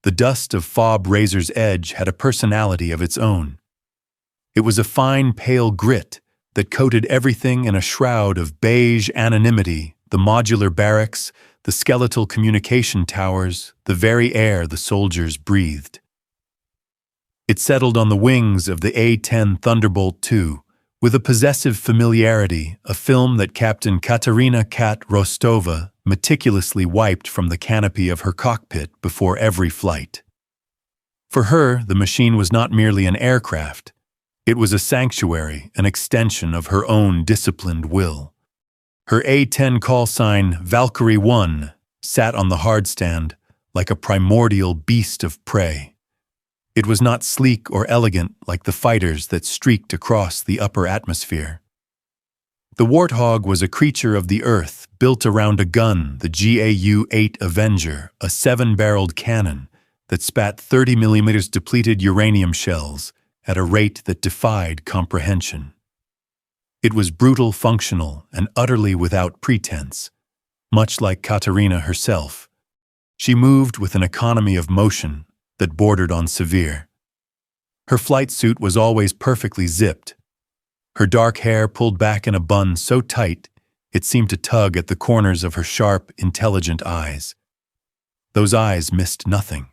The dust of Fob Razor's edge had a personality of its own. It was a fine, pale grit that coated everything in a shroud of beige anonymity, the modular barracks, the skeletal communication towers, the very air the soldiers breathed. It settled on the wings of the A-10 Thunderbolt II, with a possessive familiarity, a film that Captain Katarina Rostova meticulously wiped from the canopy of her cockpit before every flight. For her, the machine was not merely an aircraft. It was a sanctuary, an extension of her own disciplined will. Her A-10 call sign, Valkyrie 1, sat on the hardstand like a primordial beast of prey. It was not sleek or elegant like the fighters that streaked across the upper atmosphere. The Warthog was a creature of the earth, built around a gun, the GAU-8 Avenger, a 7-barreled cannon that spat 30mm depleted uranium shells at a rate that defied comprehension. It was brutal, functional, and utterly without pretense, much like Katarina herself. She moved with an economy of motion that bordered on severe. Her flight suit was always perfectly zipped, her dark hair pulled back in a bun so tight it seemed to tug at the corners of her sharp, intelligent eyes. Those eyes missed nothing.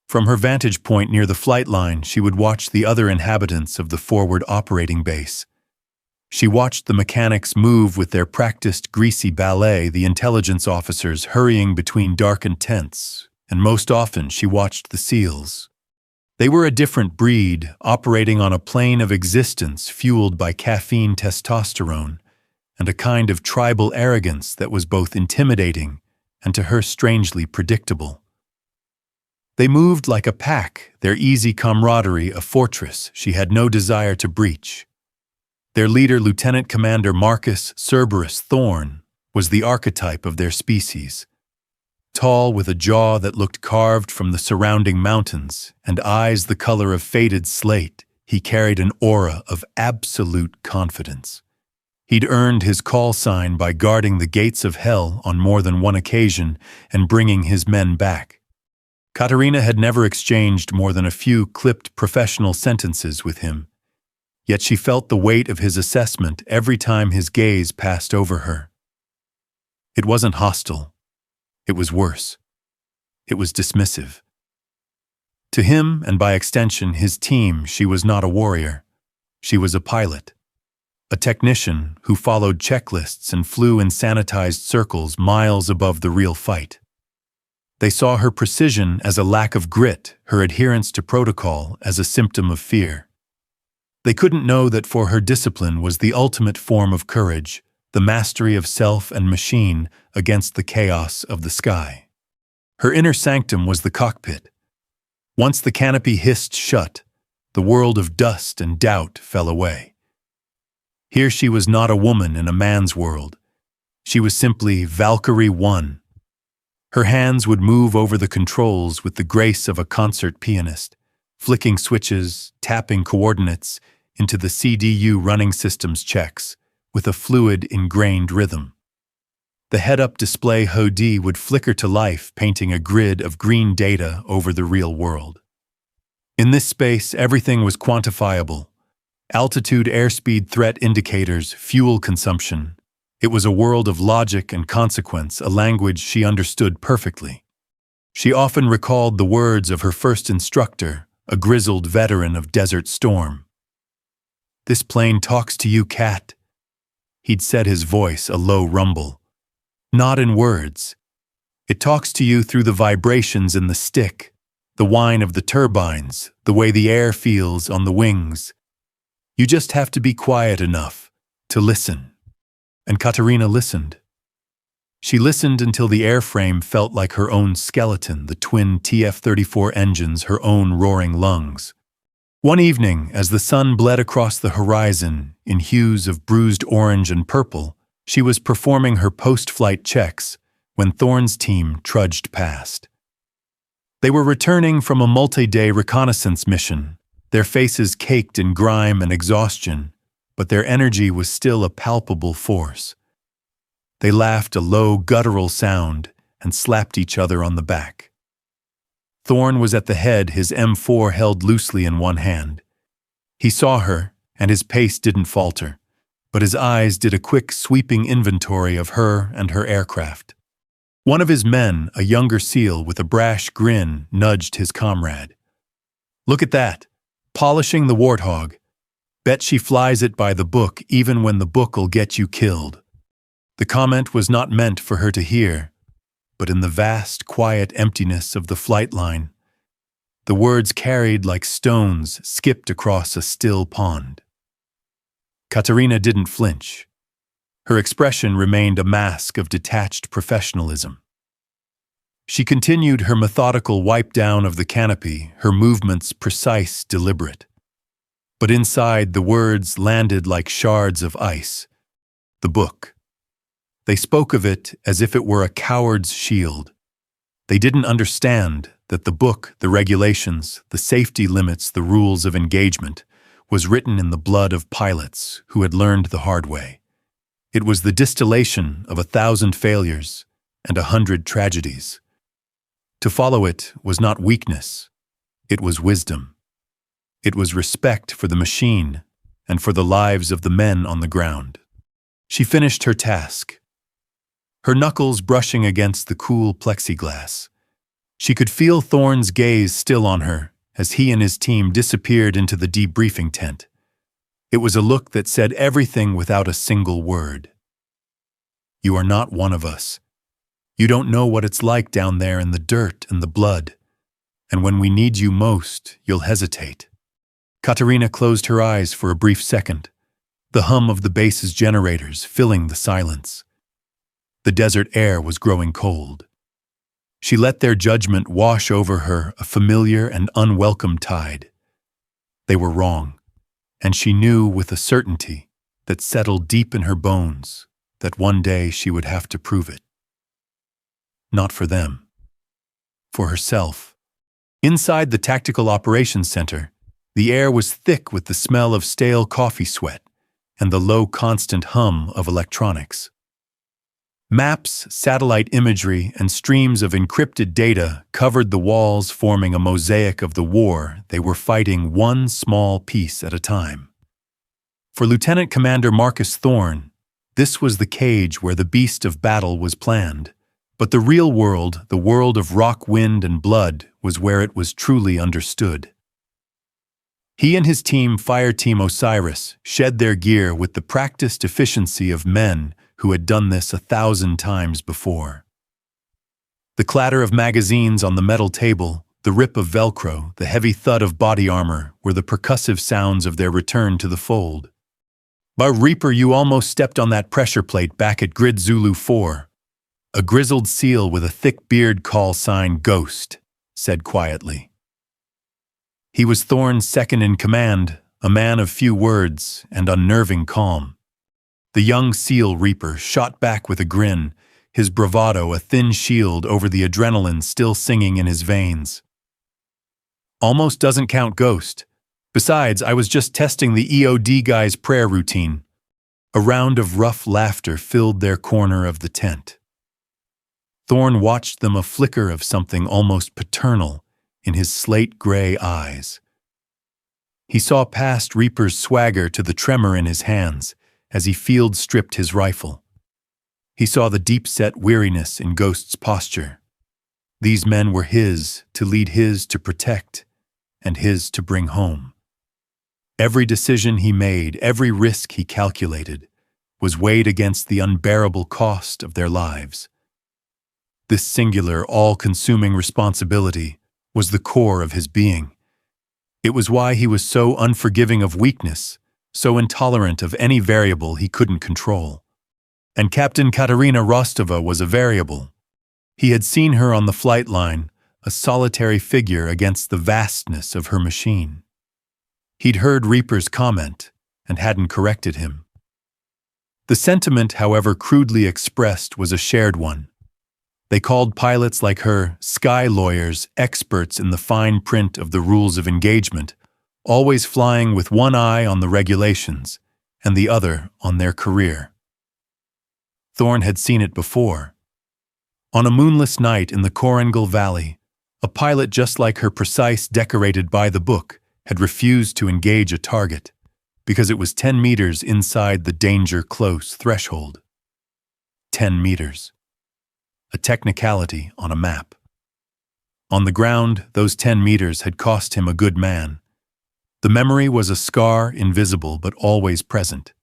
From her vantage point near the flight line, she would watch the other inhabitants of the forward operating base. She watched the mechanics move with their practiced greasy ballet, the intelligence officers hurrying between darkened tents, and most often she watched the SEALs. They were a different breed, operating on a plane of existence fueled by caffeine testosterone and a kind of tribal arrogance that was both intimidating and to her strangely predictable. They moved like a pack, their easy camaraderie a fortress she had no desire to breach. Their leader, Lieutenant Commander Marcus Cerberus Thorne, was the archetype of their species. Tall, with a jaw that looked carved from the surrounding mountains and eyes the color of faded slate, he carried an aura of absolute confidence. He'd earned his call sign by guarding the gates of hell on more than one occasion and bringing his men back. Katarina had never exchanged more than a few clipped professional sentences with him, yet she felt the weight of his assessment every time his gaze passed over her. It wasn't hostile. It was worse. It was dismissive. To him, and by extension his team, she was not a warrior. She was a pilot. A technician who followed checklists and flew in sanitized circles miles above the real fight. They saw her precision as a lack of grit, her adherence to protocol as a symptom of fear. They couldn't know that for her discipline was the ultimate form of courage, the mastery of self and machine against the chaos of the sky. Her inner sanctum was the cockpit. Once the canopy hissed shut, the world of dust and doubt fell away. Here she was not a woman in a man's world. She was simply Valkyrie 1. Her hands would move over the controls with the grace of a concert pianist, flicking switches, tapping coordinates into the CDU running systems checks with a fluid, ingrained rhythm. The head-up display HUD would flicker to life, painting a grid of green data over the real world. In this space, everything was quantifiable. Altitude, airspeed, threat indicators, fuel consumption. It was a world of logic and consequence, a language she understood perfectly. She often recalled the words of her first instructor, a grizzled veteran of Desert Storm. "This plane talks to you, Cat." He'd said, his voice a low rumble. "Not in words. It talks to you through the vibrations in the stick, the whine of the turbines, the way the air feels on the wings. You just have to be quiet enough to listen." And Katarina listened. She listened until the airframe felt like her own skeleton, the twin TF-34 engines her own roaring lungs. One evening, as the sun bled across the horizon in hues of bruised orange and purple, she was performing her post-flight checks when Thorne's team trudged past. They were returning from a multi-day reconnaissance mission, their faces caked in grime and exhaustion, but their energy was still a palpable force. They laughed a low, guttural sound and slapped each other on the back. Thorne was at the head, his M4 held loosely in one hand. He saw her, and his pace didn't falter, but his eyes did a quick, sweeping inventory of her and her aircraft. One of his men, a younger SEAL with a brash grin, nudged his comrade. "Look at that, polishing the Warthog. Bet she flies it by the book even when the book'll get you killed." The comment was not meant for her to hear, but in the vast, quiet emptiness of the flight line, the words carried like stones skipped across a still pond. Katarina didn't flinch. Her expression remained a mask of detached professionalism. She continued her methodical wipe down of the canopy, her movements precise, deliberate. But inside, the words landed like shards of ice. The book. They spoke of it as if it were a coward's shield. They didn't understand that the book, the regulations, the safety limits, the rules of engagement, was written in the blood of pilots who had learned the hard way. It was the distillation of 1,000 failures and 100 tragedies. To follow it was not weakness, it was wisdom. It was respect for the machine and for the lives of the men on the ground. She finished her task, her knuckles brushing against the cool plexiglass. She could feel Thorne's gaze still on her as he and his team disappeared into the debriefing tent. It was a look that said everything without a single word. "You are not one of us. You don't know what it's like down there in the dirt and the blood. And when we need you most, you'll hesitate." Katarina closed her eyes for a brief second, the hum of the base's generators filling the silence. The desert air was growing cold. She let their judgment wash over her, a familiar and unwelcome tide. They were wrong, and she knew with a certainty that settled deep in her bones that one day she would have to prove it. Not for them. For herself. Inside the Tactical Operations Center, the air was thick with the smell of stale coffee sweat and the low constant hum of electronics. Maps, satellite imagery, and streams of encrypted data covered the walls, forming a mosaic of the war they were fighting, one small piece at a time. For Lieutenant Commander Marcus Thorne, this was the cage where the beast of battle was planned. But the real world, the world of rock, wind, and blood, was where it was truly understood. He and his team, Fire Team Osiris, shed their gear with the practiced efficiency of men who had done this 1,000 times before. The clatter of magazines on the metal table, the rip of Velcro, the heavy thud of body armor were the percussive sounds of their return to the fold. "Bar Reaper, you almost stepped on that pressure plate back at Grid Zulu 4. A grizzled SEAL with a thick beard, call sign Ghost, said quietly. He was Thorne's second in command, a man of few words and unnerving calm. The young SEAL Reaper shot back with a grin, his bravado a thin shield over the adrenaline still singing in his veins. "Almost doesn't count, Ghost. Besides, I was just testing the EOD guy's prayer routine." A round of rough laughter filled their corner of the tent. Thorne watched them, a flicker of something almost paternal in his slate-gray eyes. He saw past Reaper's swagger to the tremor in his hands as he field-stripped his rifle. He saw the deep-set weariness in Ghost's posture. These men were his to lead, his to protect, and his to bring home. Every decision he made, every risk he calculated, was weighed against the unbearable cost of their lives. This singular, all-consuming responsibility was the core of his being. It was why he was so unforgiving of weakness, so intolerant of any variable he couldn't control. And Captain Katarina Rostova was a variable. He had seen her on the flight line, a solitary figure against the vastness of her machine. He'd heard Reaper's comment and hadn't corrected him. The sentiment, however crudely expressed, was a shared one. They called pilots like her sky lawyers, experts in the fine print of the rules of engagement, always flying with one eye on the regulations and the other on their career. Thorne had seen it before. On a moonless night in the Korengal Valley, A pilot just like her, precise, decorated by the book, had refused to engage a target because it was 10 meters inside the danger close threshold. 10 meters. A technicality on a map. On the ground, those 10 meters had cost him a good man. The memory was a scar, invisible but always present.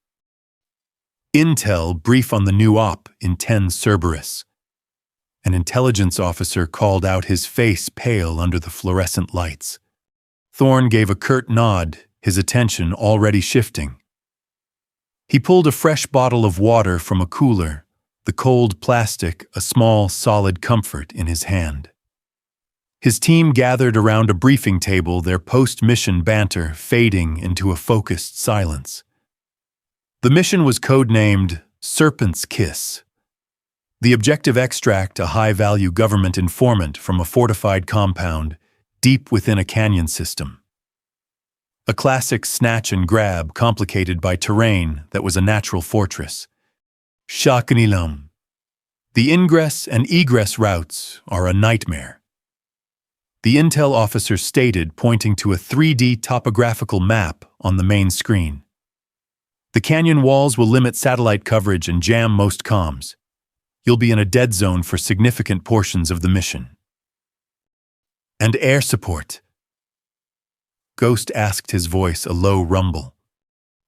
Intel brief on the new op in 10 Cerberus. An intelligence officer called out, his face pale under the fluorescent lights. Thorne gave a curt nod, his attention already shifting. He pulled a fresh bottle of water from a cooler, the cold plastic a small, solid comfort in his hand. His team gathered around a briefing table, their post-mission banter fading into a focused silence. The mission was codenamed Serpent's Kiss. The objective: extract a high-value government informant from a fortified compound deep within a canyon system. A classic snatch and grab complicated by terrain that was a natural fortress. Shakanilam. The ingress and egress routes are a nightmare. The intel officer stated, pointing to a 3D topographical map on the main screen. The canyon walls will limit satellite coverage and jam most comms. You'll be in a dead zone for significant portions of the mission. And air support? Ghost asked, his voice a low rumble.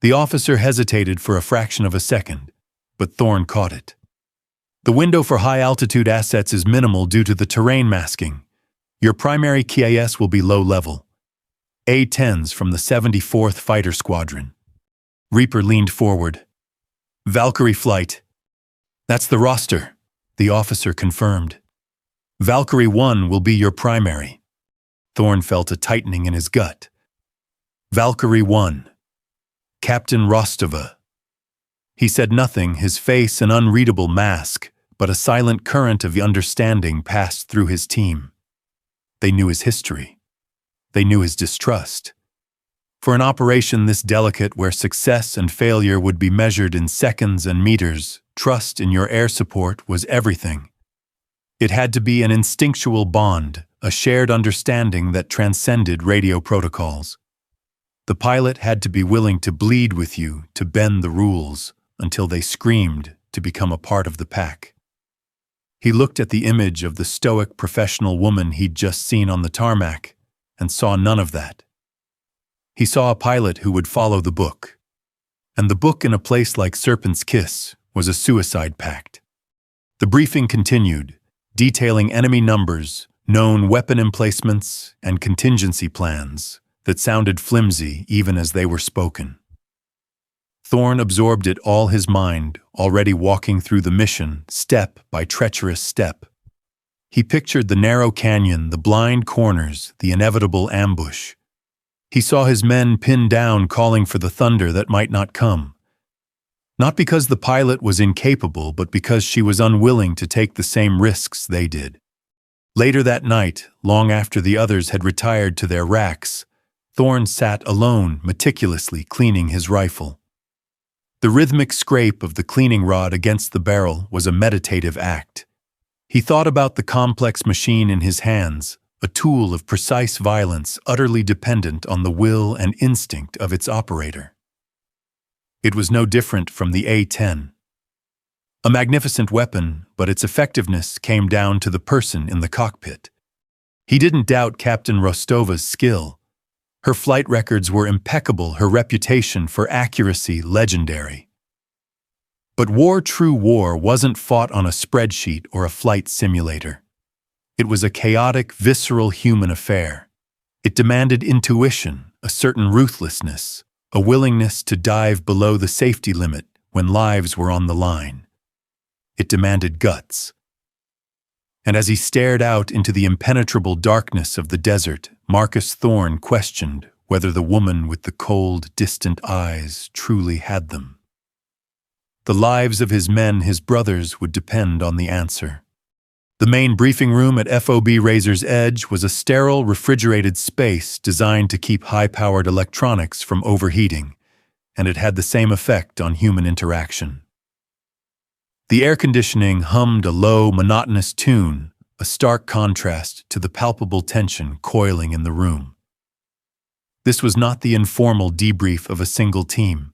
The officer hesitated for a fraction of a second, but Thorne caught it. The window for high-altitude assets is minimal due to the terrain masking. Your primary KIS will be low-level. A-10s from the 74th Fighter Squadron. Reaper leaned forward. Valkyrie flight. That's the roster, the officer confirmed. Valkyrie 1 will be your primary. Thorne felt a tightening in his gut. Valkyrie 1. Captain Rostova. He said nothing, his face an unreadable mask, but a silent current of understanding passed through his team. They knew his history. They knew his distrust. For an operation this delicate, where success and failure would be measured in seconds and meters, trust in your air support was everything. It had to be an instinctual bond, a shared understanding that transcended radio protocols. The pilot had to be willing to bleed with you, to bend the rules, until they screamed to become a part of the pack. He looked at the image of the stoic professional woman he'd just seen on the tarmac, and saw none of that. He saw a pilot who would follow the book. And the book in a place like Serpent's Kiss was a suicide pact. The briefing continued, detailing enemy numbers, known weapon emplacements, and contingency plans that sounded flimsy even as they were spoken. Thorne absorbed it all, his mind already walking through the mission, step by treacherous step. He pictured the narrow canyon, the blind corners, the inevitable ambush. He saw his men pinned down, calling for the thunder that might not come. Not because the pilot was incapable, but because she was unwilling to take the same risks they did. Later that night, long after the others had retired to their racks, Thorne sat alone, meticulously cleaning his rifle. The rhythmic scrape of the cleaning rod against the barrel was a meditative act. He thought about the complex machine in his hands, a tool of precise violence utterly dependent on the will and instinct of its operator. It was no different from the A-10. A magnificent weapon, but its effectiveness came down to the person in the cockpit. He didn't doubt Captain Rostova's skill. Her flight records were impeccable, her reputation for accuracy legendary. But true war wasn't fought on a spreadsheet or a flight simulator. It was a chaotic, visceral human affair. It demanded intuition, a certain ruthlessness, a willingness to dive below the safety limit when lives were on the line. It demanded guts. And as he stared out into the impenetrable darkness of the desert, Marcus Thorne questioned whether the woman with the cold, distant eyes truly had them. The lives of his men, his brothers, would depend on the answer. The main briefing room at FOB Razor's Edge was a sterile, refrigerated space designed to keep high-powered electronics from overheating, and it had the same effect on human interaction. The air conditioning hummed a low, monotonous tune, a stark contrast to the palpable tension coiling in the room. This was not the informal debrief of a single team.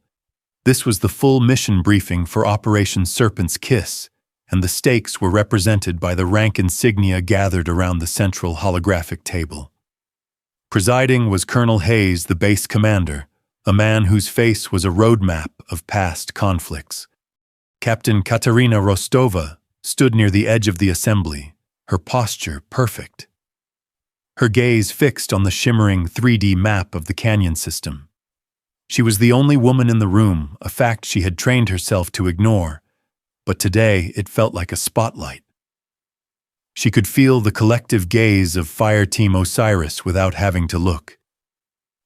This was the full mission briefing for Operation Serpent's Kiss, and the stakes were represented by the rank insignia gathered around the central holographic table. Presiding was Colonel Hayes, the base commander, a man whose face was a roadmap of past conflicts. Captain Katarina Rostova stood near the edge of the assembly, her posture perfect. Her gaze fixed on the shimmering 3D map of the canyon system. She was the only woman in the room, a fact she had trained herself to ignore, but today it felt like a spotlight. She could feel the collective gaze of Fire Team Osiris without having to look.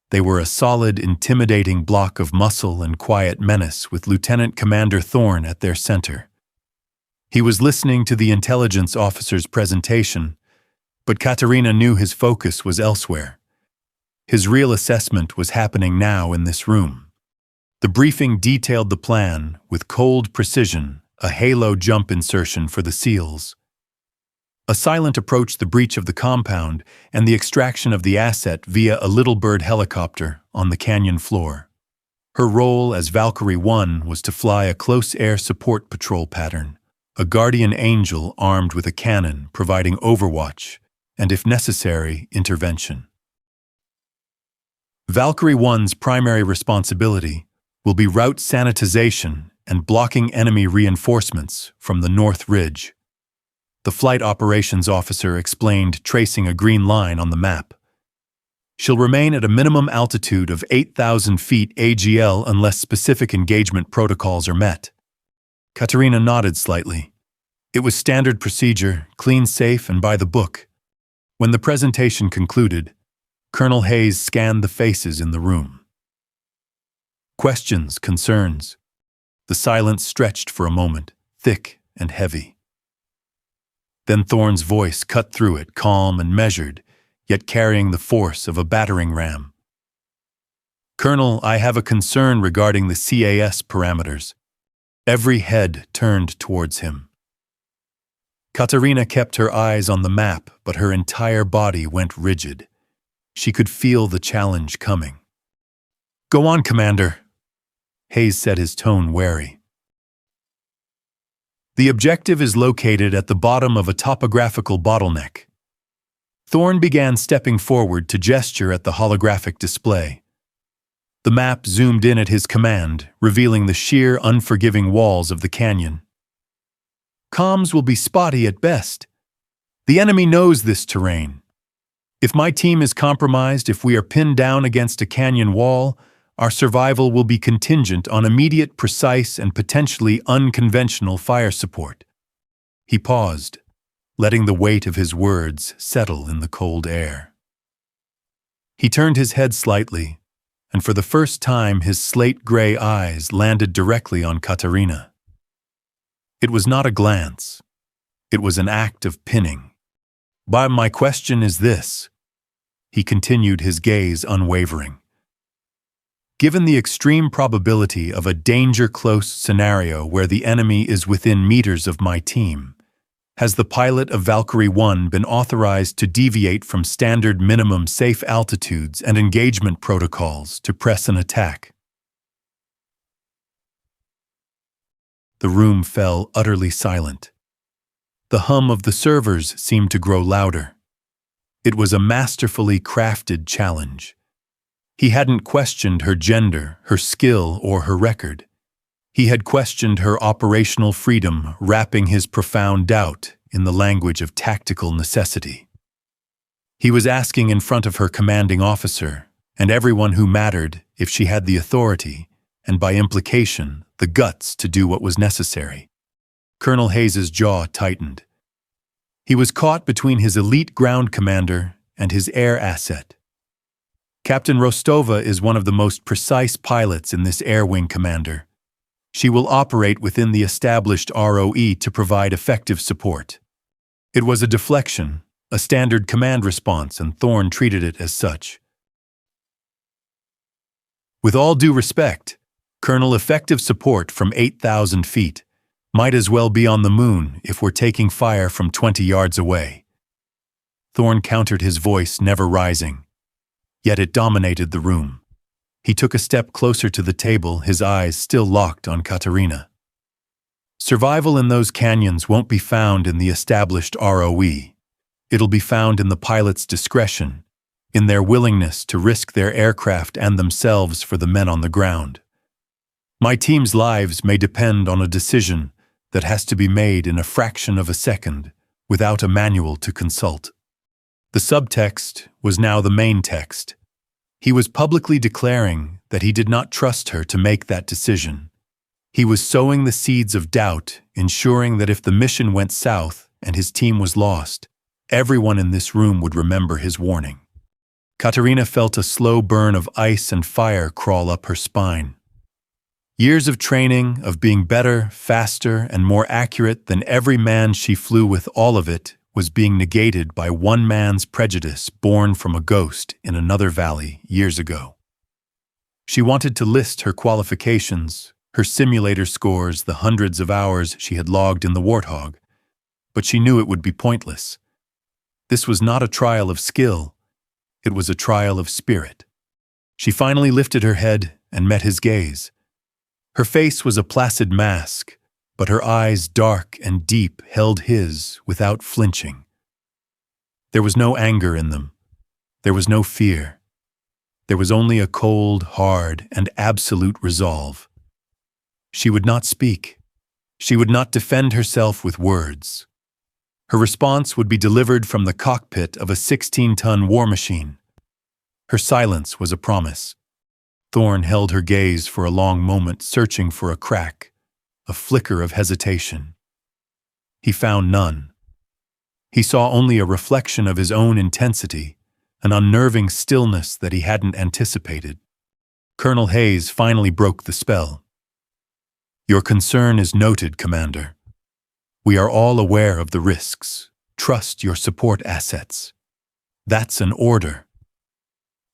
They were a solid, intimidating block of muscle and quiet menace with Lieutenant Commander Thorne at their center. He was listening to the intelligence officer's presentation, but Katarina knew his focus was elsewhere. His real assessment was happening now in this room. The briefing detailed the plan with cold precision, a halo jump insertion for the SEALs, a silent approach the breach of the compound, and the extraction of the asset via a Little Bird helicopter on the canyon floor. Her role as Valkyrie 1 was to fly a close air support patrol pattern, a guardian angel armed with a cannon providing overwatch and, if necessary, intervention. Valkyrie 1's primary responsibility will be route sanitization and blocking enemy reinforcements from the North Ridge. The flight operations officer explained, tracing a green line on the map. She'll remain at a minimum altitude of 8,000 feet AGL unless specific engagement protocols are met. Katarina nodded slightly. It was standard procedure, clean, safe, and by the book. When the presentation concluded, Colonel Hayes scanned the faces in the room. Questions, concerns. The silence stretched for a moment, thick and heavy. Then Thorne's voice cut through it, calm and measured, yet carrying the force of a battering ram. Colonel, I have a concern regarding the CAS parameters. Every head turned towards him. Katarina kept her eyes on the map, but her entire body went rigid. She could feel the challenge coming. Go on, Commander. Hayes said, his tone wary. The objective is located at the bottom of a topographical bottleneck. Thorne began stepping forward to gesture at the holographic display. The map zoomed in at his command, revealing the sheer, unforgiving walls of the canyon. Comms will be spotty at best. The enemy knows this terrain. If my team is compromised, if we are pinned down against a canyon wall, our survival will be contingent on immediate, precise, and potentially unconventional fire support. He paused, letting the weight of his words settle in the cold air. He turned his head slightly, and for the first time his slate-gray eyes landed directly on Katarina. It was not a glance. It was an act of pinning. But my question is this. He continued, his gaze unwavering. Given the extreme probability of a danger-close scenario where the enemy is within meters of my team, has the pilot of Valkyrie 1 been authorized to deviate from standard minimum safe altitudes and engagement protocols to press an attack? The room fell utterly silent. The hum of the servers seemed to grow louder. It was a masterfully crafted challenge. He hadn't questioned her gender, her skill, or her record. He had questioned her operational freedom, wrapping his profound doubt in the language of tactical necessity. He was asking in front of her commanding officer, and everyone who mattered, if she had the authority, and by implication, the guts to do what was necessary. Colonel Hayes's jaw tightened. He was caught between his elite ground commander and his air asset. Captain Rostova is one of the most precise pilots in this air wing, Commander. She will operate within the established ROE to provide effective support. It was a deflection, a standard command response, and Thorne treated it as such. With all due respect, Colonel, effective support from 8,000 feet might as well be on the moon if we're taking fire from 20 yards away. Thorn countered his voice, never rising. Yet it dominated the room. He took a step closer to the table, his eyes still locked on Katarina. Survival in those canyons won't be found in the established ROE. It'll be found in the pilot's discretion, in their willingness to risk their aircraft and themselves for the men on the ground. My team's lives may depend on a decision that has to be made in a fraction of a second without a manual to consult. The subtext was now the main text. He was publicly declaring that he did not trust her to make that decision. He was sowing the seeds of doubt, ensuring that if the mission went south and his team was lost, everyone in this room would remember his warning. Katarina felt a slow burn of ice and fire crawl up her spine. Years of training, of being better, faster, and more accurate than every man she flew with, all of it was being negated by one man's prejudice born from a ghost in another valley years ago. She wanted to list her qualifications, her simulator scores, the hundreds of hours she had logged in the Warthog, but she knew it would be pointless. This was not a trial of skill, it was a trial of spirit. She finally lifted her head and met his gaze. Her face was a placid mask, but her eyes, dark and deep, held his without flinching. There was no anger in them. There was no fear. There was only a cold, hard, and absolute resolve. She would not speak. She would not defend herself with words. Her response would be delivered from the cockpit of a 16-ton war machine. Her silence was a promise. Thorn held her gaze for a long moment, searching for a crack, a flicker of hesitation. He found none. He saw only a reflection of his own intensity, an unnerving stillness that he hadn't anticipated. Colonel Hayes finally broke the spell. "Your concern is noted, Commander. We are all aware of the risks. Trust your support assets. That's an order."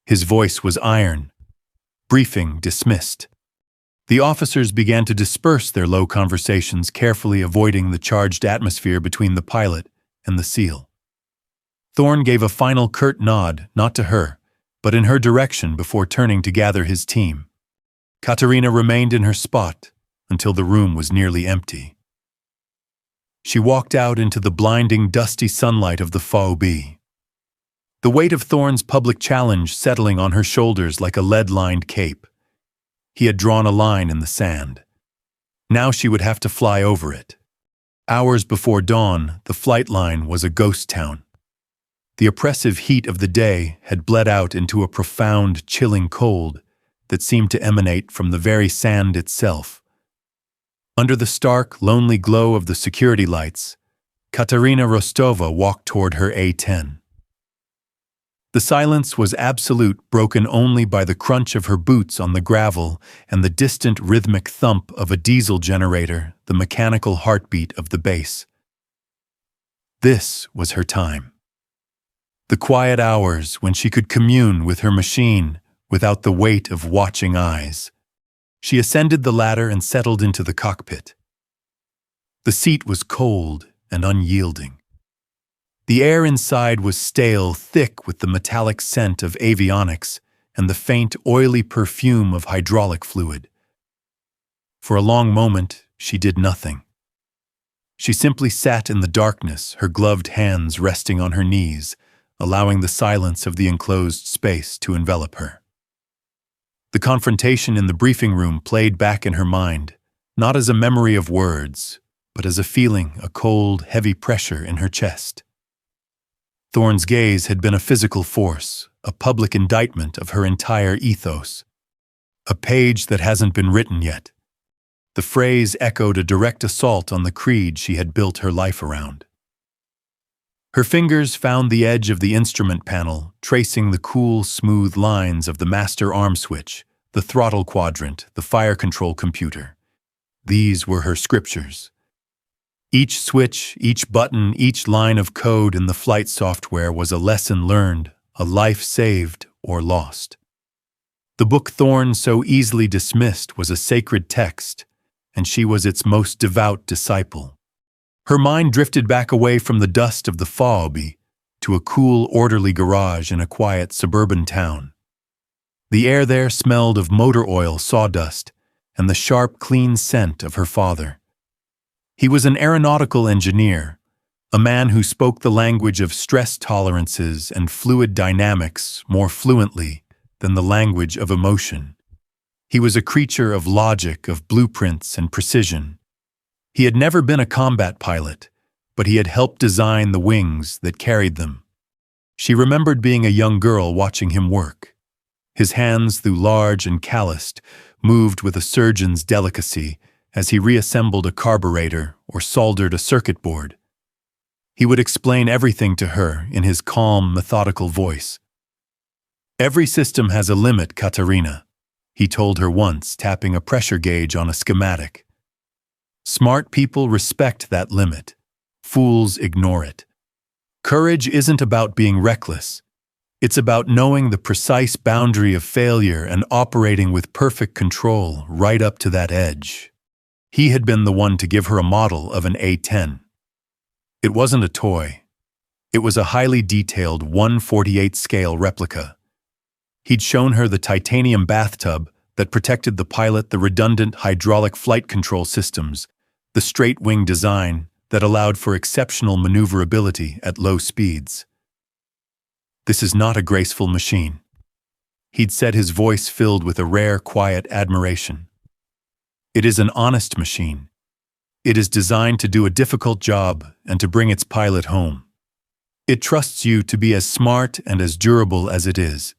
His voice was iron. Briefing dismissed. The officers began to disperse their low conversations, carefully avoiding the charged atmosphere between the pilot and the SEAL. Thorn gave a final curt nod, not to her, but in her direction before turning to gather his team. Katarina remained in her spot until the room was nearly empty. She walked out into the blinding, dusty sunlight of the FOB. The weight of Thorn's public challenge settling on her shoulders like a lead-lined cape. He had drawn a line in the sand. Now she would have to fly over it. Hours before dawn, the flight line was a ghost town. The oppressive heat of the day had bled out into a profound, chilling cold that seemed to emanate from the very sand itself. Under the stark, lonely glow of the security lights, Katarina Rostova walked toward her A-10. The silence was absolute, broken only by the crunch of her boots on the gravel and the distant rhythmic thump of a diesel generator, the mechanical heartbeat of the base. This was her time. The quiet hours when she could commune with her machine without the weight of watching eyes. She ascended the ladder and settled into the cockpit. The seat was cold and unyielding. The air inside was stale, thick with the metallic scent of avionics and the faint, oily perfume of hydraulic fluid. For a long moment, she did nothing. She simply sat in the darkness, her gloved hands resting on her knees, allowing the silence of the enclosed space to envelop her. The confrontation in the briefing room played back in her mind, not as a memory of words, but as a feeling, a cold, heavy pressure in her chest. Thorn's gaze had been a physical force, a public indictment of her entire ethos. A page that hasn't been written yet. The phrase echoed a direct assault on the creed she had built her life around. Her fingers found the edge of the instrument panel, tracing the cool, smooth lines of the master arm switch, the throttle quadrant, the fire control computer. These were her scriptures. Each switch, each button, each line of code in the flight software was a lesson learned, a life saved or lost. The book Thorn so easily dismissed was a sacred text, and she was its most devout disciple. Her mind drifted back away from the dust of the FOB, to a cool, orderly garage in a quiet suburban town. The air there smelled of motor oil sawdust and the sharp, clean scent of her father. He was an aeronautical engineer, a man who spoke the language of stress tolerances and fluid dynamics more fluently than the language of emotion. He was a creature of logic, of blueprints and precision. He had never been a combat pilot, but he had helped design the wings that carried them. She remembered being a young girl watching him work. His hands, though large and calloused, moved with a surgeon's delicacy as he reassembled a carburetor or soldered a circuit board. He would explain everything to her in his calm, methodical voice. "Every system has a limit, Katarina," he told her once, tapping a pressure gauge on a schematic. Smart people respect that limit. Fools ignore it. Courage isn't about being reckless. It's about knowing the precise boundary of failure and operating with perfect control right up to that edge. He had been the one to give her a model of an A-10. It wasn't a toy. It was a highly detailed 1/48 scale replica. He'd shown her the titanium bathtub that protected the pilot, the redundant hydraulic flight control systems, the straight-wing design that allowed for exceptional maneuverability at low speeds. "This is not a graceful machine," he'd said, his voice filled with a rare, quiet admiration. "It is an honest machine. It is designed to do a difficult job and to bring its pilot home. It trusts you to be as smart and as durable as it is."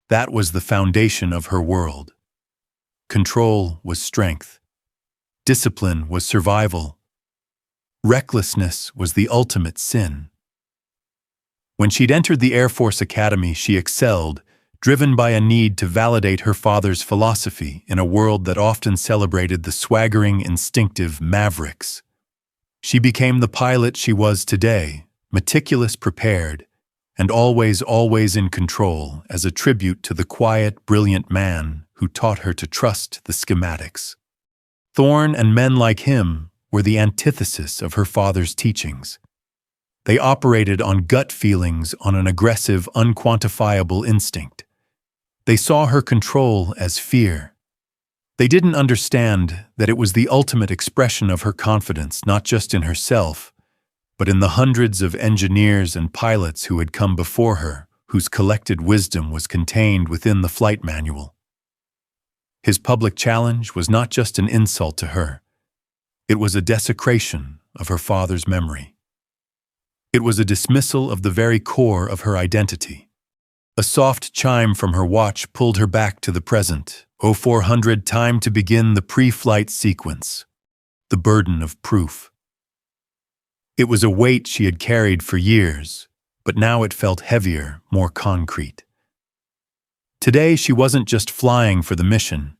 That was the foundation of her world. Control was strength. Discipline was survival. Recklessness was the ultimate sin. When she'd entered the Air Force Academy, she excelled, driven by a need to validate her father's philosophy in a world that often celebrated the swaggering, instinctive mavericks. She became the pilot she was today, meticulous, prepared, and always in control, as a tribute to the quiet, brilliant man who taught her to trust the schematics. Thorne and men like him were the antithesis of her father's teachings. They operated on gut feelings, on an aggressive, unquantifiable instinct. They saw her control as fear. They didn't understand that it was the ultimate expression of her confidence, not just in herself, but in the hundreds of engineers and pilots who had come before her, whose collected wisdom was contained within the flight manual. His public challenge was not just an insult to her. It was a desecration of her father's memory. It was a dismissal of the very core of her identity. A soft chime from her watch pulled her back to the present. 0400, time to begin the pre-flight sequence. The burden of proof. It was a weight she had carried for years, but now it felt heavier, more concrete. Today she wasn't just flying for the mission.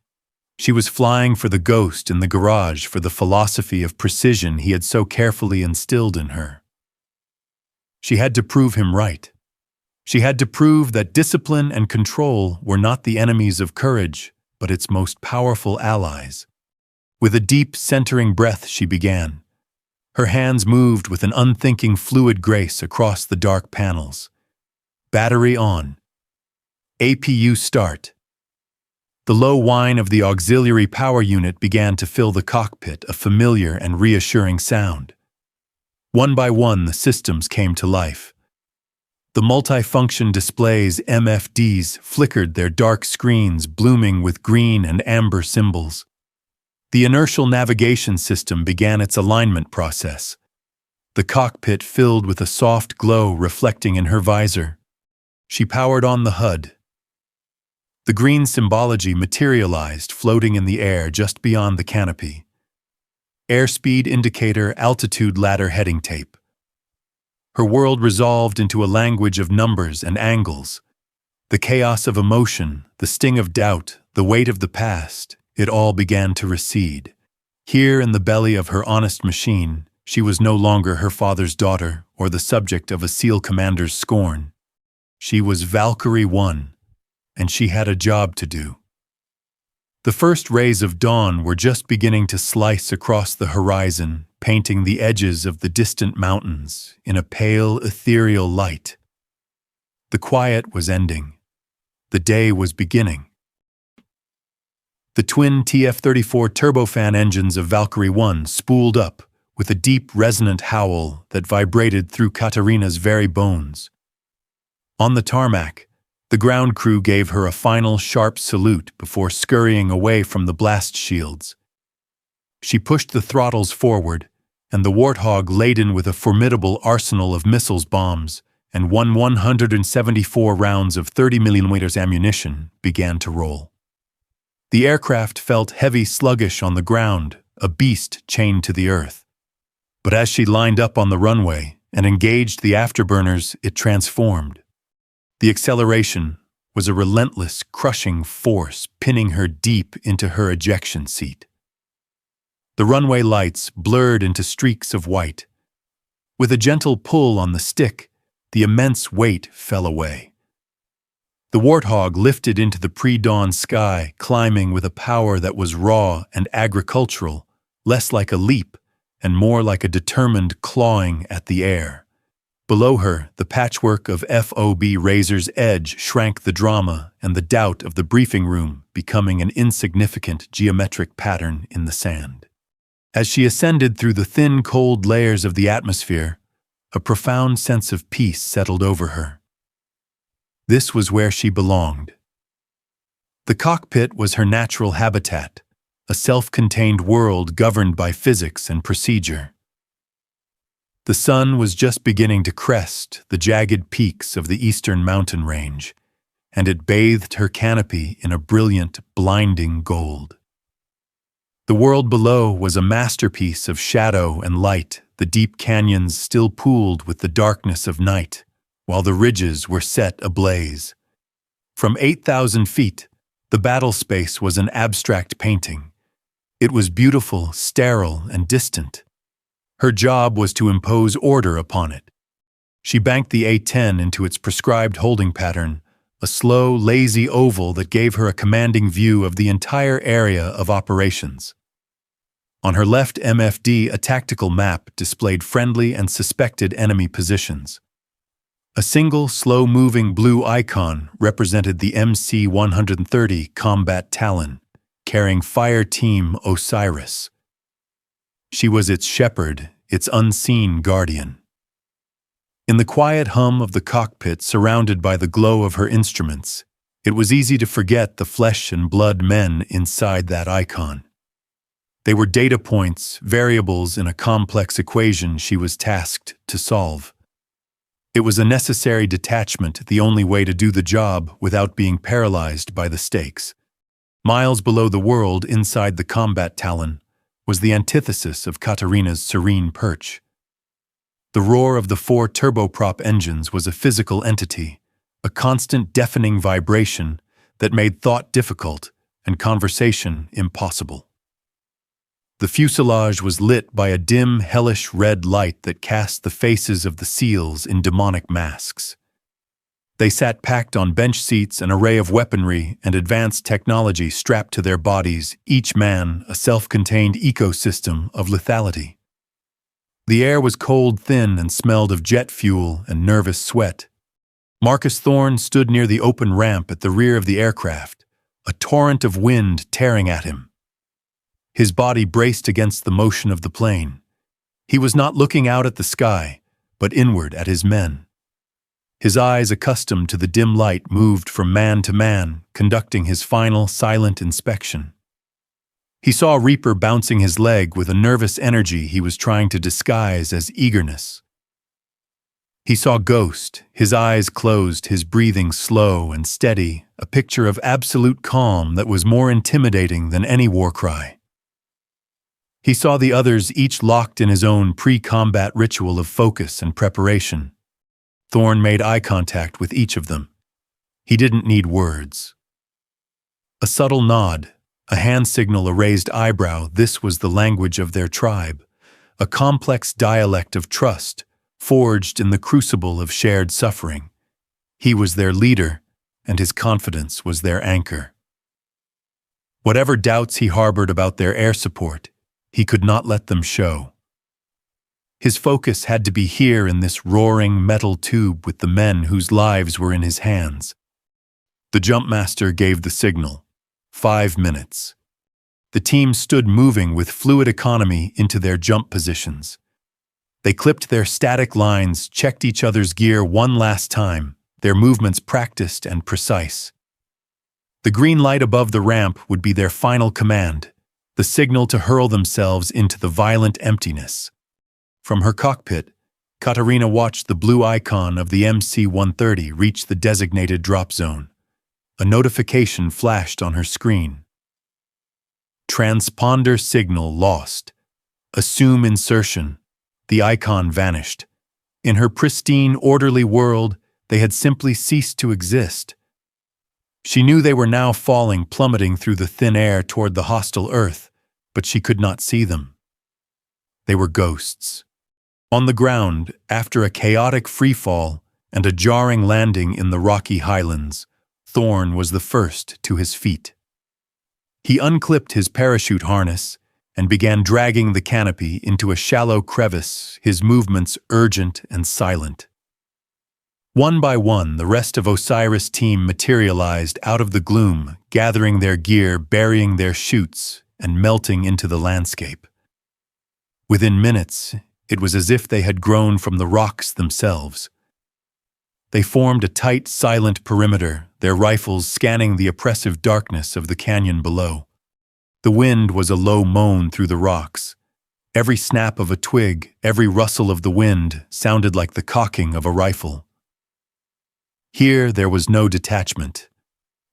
She was flying for the ghost in the garage, for the philosophy of precision he had so carefully instilled in her. She had to prove him right. She had to prove that discipline and control were not the enemies of courage, but its most powerful allies. With a deep, centering breath, she began. Her hands moved with an unthinking, fluid grace across the dark panels. Battery on. APU start. The low whine of the auxiliary power unit began to fill the cockpit, a familiar and reassuring sound. One by one, the systems came to life. The multifunction displays, MFDs, flickered, their dark screens blooming with green and amber symbols. The inertial navigation system began its alignment process. The cockpit filled with a soft glow reflecting in her visor. She powered on the HUD. The green symbology materialized, floating in the air just beyond the canopy. Airspeed indicator, altitude ladder, heading tape. Her world resolved into a language of numbers and angles. The chaos of emotion, the sting of doubt, the weight of the past, it all began to recede. Here in the belly of her honest machine, she was no longer her father's daughter or the subject of a SEAL commander's scorn. She was Valkyrie 1, and she had a job to do. The first rays of dawn were just beginning to slice across the horizon, painting the edges of the distant mountains in a pale, ethereal light. The quiet was ending. The day was beginning. The twin TF-34 turbofan engines of Valkyrie 1 spooled up with a deep, resonant howl that vibrated through Katarina's very bones. On the tarmac, the ground crew gave her a final sharp salute before scurrying away from the blast shields. She pushed the throttles forward, and the Warthog, laden with a formidable arsenal of missiles, bombs, and 174 rounds of 30mm ammunition, began to roll. The aircraft felt heavy, sluggish on the ground, a beast chained to the earth. But as she lined up on the runway and engaged the afterburners, it transformed. The acceleration was a relentless, crushing force, pinning her deep into her ejection seat. The runway lights blurred into streaks of white. With a gentle pull on the stick, the immense weight fell away. The Warthog lifted into the pre-dawn sky, climbing with a power that was raw and agricultural, less like a leap and more like a determined clawing at the air. Below her, the patchwork of FOB Razor's Edge shrank the drama and the doubt of the briefing room, becoming an insignificant geometric pattern in the sand. As she ascended through the thin, cold layers of the atmosphere, a profound sense of peace settled over her. This was where she belonged. The cockpit was her natural habitat, a self-contained world governed by physics and procedure. The sun was just beginning to crest the jagged peaks of the eastern mountain range, and it bathed her canopy in a brilliant, blinding gold. The world below was a masterpiece of shadow and light, the deep canyons still pooled with the darkness of night, while the ridges were set ablaze. From 8,000 feet, the battle space was an abstract painting. It was beautiful, sterile, and distant. Her job was to impose order upon it. She banked the A-10 into its prescribed holding pattern, a slow, lazy oval that gave her a commanding view of the entire area of operations. On her left MFD, a tactical map displayed friendly and suspected enemy positions. A single, slow-moving blue icon represented the MC-130 Combat Talon, carrying Fire Team Osiris. She was its shepherd, its unseen guardian. In the quiet hum of the cockpit, surrounded by the glow of her instruments, it was easy to forget the flesh and blood men inside that icon. They were data points, variables in a complex equation she was tasked to solve. It was a necessary detachment, the only way to do the job without being paralyzed by the stakes. Miles below the world, inside the Combat Talon, was the antithesis of Katarina's serene perch. The roar of the 4 turboprop engines was a physical entity, a constant deafening vibration that made thought difficult and conversation impossible. The fuselage was lit by a dim, hellish red light that cast the faces of the SEALs in demonic masks. They sat packed on bench seats, an array of weaponry and advanced technology strapped to their bodies, each man a self-contained ecosystem of lethality. The air was cold, thin, and smelled of jet fuel and nervous sweat. Marcus Thorne stood near the open ramp at the rear of the aircraft, a torrent of wind tearing at him. His body braced against the motion of the plane. He was not looking out at the sky, but inward at his men. His eyes, accustomed to the dim light, moved from man to man, conducting his final, silent inspection. He saw Reaper bouncing his leg with a nervous energy he was trying to disguise as eagerness. He saw Ghost, his eyes closed, his breathing slow and steady, a picture of absolute calm that was more intimidating than any war cry. He saw the others, each locked in his own pre-combat ritual of focus and preparation. Thorne made eye contact with each of them. He didn't need words. A subtle nod, a hand signal, a raised eyebrow, this was the language of their tribe, a complex dialect of trust, forged in the crucible of shared suffering. He was their leader, and his confidence was their anchor. Whatever doubts he harbored about their air support, he could not let them show. His focus had to be here in this roaring metal tube with the men whose lives were in his hands. The jumpmaster gave the signal. 5 minutes. The team stood moving with fluid economy into their jump positions. They clipped their static lines, checked each other's gear one last time, their movements practiced and precise. The green light above the ramp would be their final command, the signal to hurl themselves into the violent emptiness. From her cockpit, Katarina watched the blue icon of the MC-130 reach the designated drop zone. A notification flashed on her screen. Transponder signal lost. Assume insertion. The icon vanished. In her pristine, orderly world, they had simply ceased to exist. She knew they were now falling, plummeting through the thin air toward the hostile Earth, but she could not see them. They were ghosts. On the ground, after a chaotic freefall and a jarring landing in the rocky highlands, Thorn was the first to his feet. He unclipped his parachute harness and began dragging the canopy into a shallow crevice, his movements urgent and silent. One by one, the rest of Osiris' team materialized out of the gloom, gathering their gear, burying their chutes, and melting into the landscape. Within minutes, it was as if they had grown from the rocks themselves. They formed a tight, silent perimeter, their rifles scanning the oppressive darkness of the canyon below. The wind was a low moan through the rocks. Every snap of a twig, every rustle of the wind sounded like the cocking of a rifle. Here there was no detachment.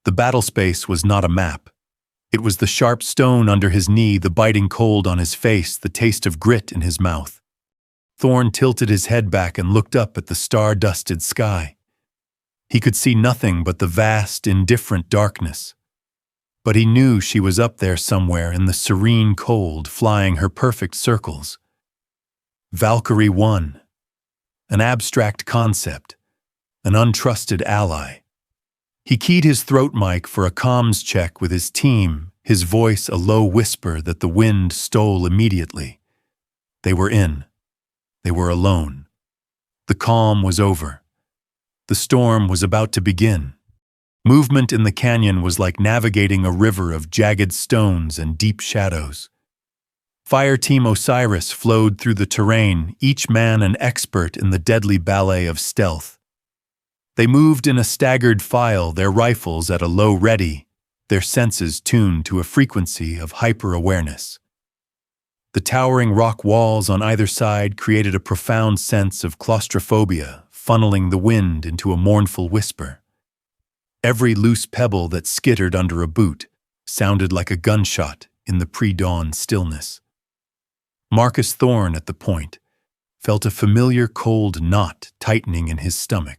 The battle space was not a map. It was the sharp stone under his knee, the biting cold on his face, the taste of grit in his mouth. Thorn tilted his head back and looked up at the star-dusted sky. He could see nothing but the vast, indifferent darkness. But he knew she was up there somewhere in the serene cold, flying her perfect circles. Valkyrie 1. An abstract concept. An untrusted ally. He keyed his throat mic for a comms check with his team, his voice a low whisper that the wind stole immediately. They were in. They were alone. The calm was over. The storm was about to begin. Movement in the canyon was like navigating a river of jagged stones and deep shadows. Fire Team Osiris flowed through the terrain, each man an expert in the deadly ballet of stealth. They moved in a staggered file, their rifles at a low ready, their senses tuned to a frequency of hyper-awareness. The towering rock walls on either side created a profound sense of claustrophobia, funneling the wind into a mournful whisper. Every loose pebble that skittered under a boot sounded like a gunshot in the pre-dawn stillness. Marcus Thorn, at the point, felt a familiar cold knot tightening in his stomach.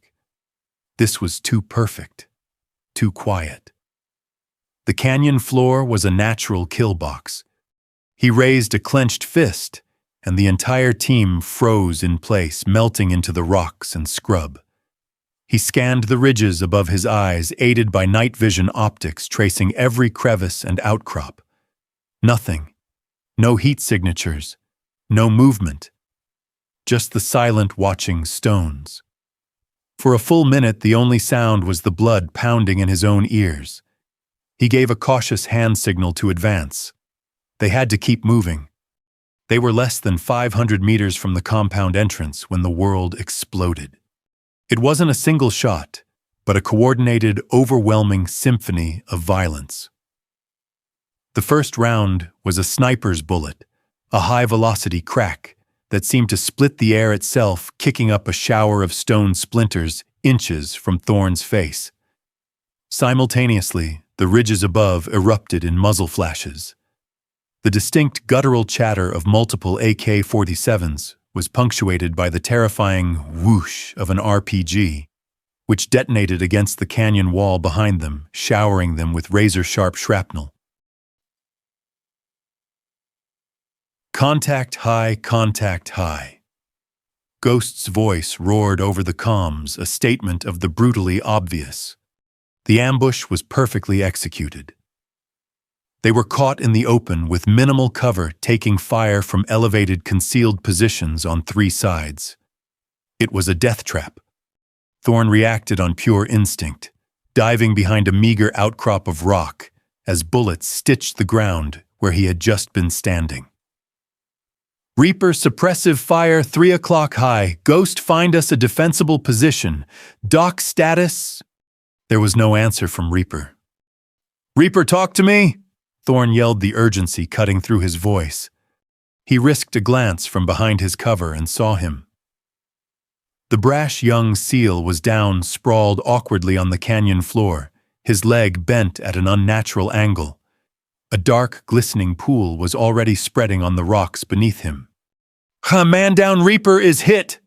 This was too perfect, too quiet. The canyon floor was a natural kill box. He raised a clenched fist, and the entire team froze in place, melting into the rocks and scrub. He scanned the ridges above his eyes, aided by night vision optics tracing every crevice and outcrop. Nothing. No heat signatures. No movement. Just the silent watching stones. For a full minute, the only sound was the blood pounding in his own ears. He gave a cautious hand signal to advance. They had to keep moving. They were less than 500 meters from the compound entrance when the world exploded. It wasn't a single shot, but a coordinated, overwhelming symphony of violence. The first round was a sniper's bullet, a high-velocity crack that seemed to split the air itself, kicking up a shower of stone splinters inches from Thorn's face. Simultaneously, the ridges above erupted in muzzle flashes. The distinct guttural chatter of multiple AK-47s was punctuated by the terrifying whoosh of an RPG, which detonated against the canyon wall behind them, showering them with razor-sharp shrapnel. Contact high, contact high. Ghost's voice roared over the comms, a statement of the brutally obvious. The ambush was perfectly executed. They were caught in the open with minimal cover, taking fire from elevated concealed positions on three sides. It was a death trap. Thorn reacted on pure instinct, diving behind a meager outcrop of rock as bullets stitched the ground where he had just been standing. Reaper suppressive fire 3 o'clock high. Ghost find us a defensible position. Dock status? There was no answer from Reaper. Reaper, talk to me! Thorn yelled, the urgency cutting through his voice. He risked a glance from behind his cover and saw him. The brash young SEAL was down, sprawled awkwardly on the canyon floor, his leg bent at an unnatural angle. A dark, glistening pool was already spreading on the rocks beneath him. Man down, Reaper is hit!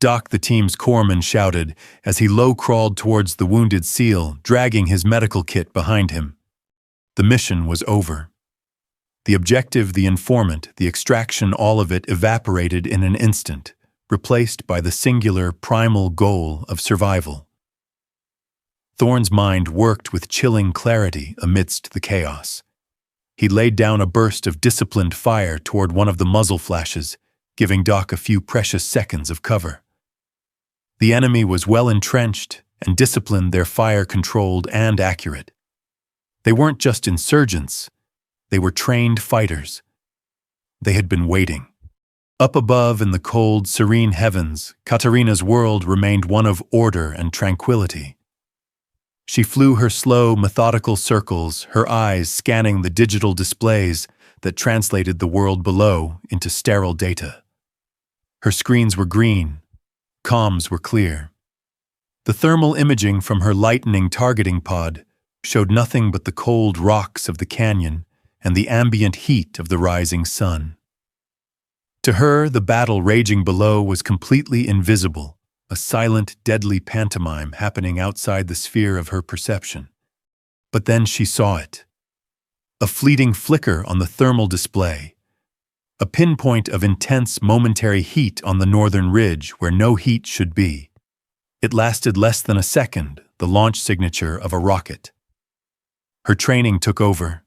Doc, the team's corpsman, shouted as he low-crawled towards the wounded SEAL, dragging his medical kit behind him. The mission was over. The objective, the informant, the extraction, all of it evaporated in an instant, replaced by the singular, primal goal of survival. Thorn's mind worked with chilling clarity amidst the chaos. He laid down a burst of disciplined fire toward one of the muzzle flashes, giving Doc a few precious seconds of cover. The enemy was well entrenched and disciplined, their fire controlled and accurate. They weren't just insurgents, they were trained fighters. They had been waiting. Up above in the cold, serene heavens, Katarina's world remained one of order and tranquility. She flew her slow, methodical circles, her eyes scanning the digital displays that translated the world below into sterile data. Her screens were green, comms were clear. The thermal imaging from her lightning targeting pod showed nothing but the cold rocks of the canyon and the ambient heat of the rising sun. To her, the battle raging below was completely invisible, a silent, deadly pantomime happening outside the sphere of her perception. But then she saw it. A fleeting flicker on the thermal display. A pinpoint of intense momentary heat on the northern ridge where no heat should be. It lasted less than a second, the launch signature of a rocket. Her training took over.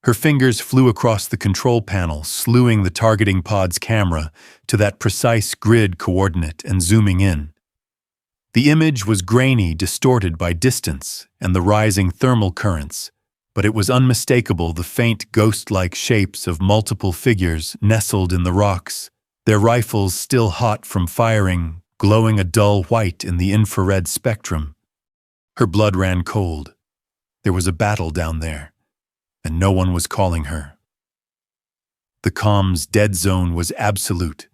Her fingers flew across the control panel, slewing the targeting pod's camera to that precise grid coordinate and zooming in. The image was grainy, distorted by distance and the rising thermal currents, but it was unmistakable, the faint ghost-like shapes of multiple figures nestled in the rocks, their rifles still hot from firing, glowing a dull white in the infrared spectrum. Her blood ran cold. There was a battle down there, and no one was calling her. The comms dead zone was absolute.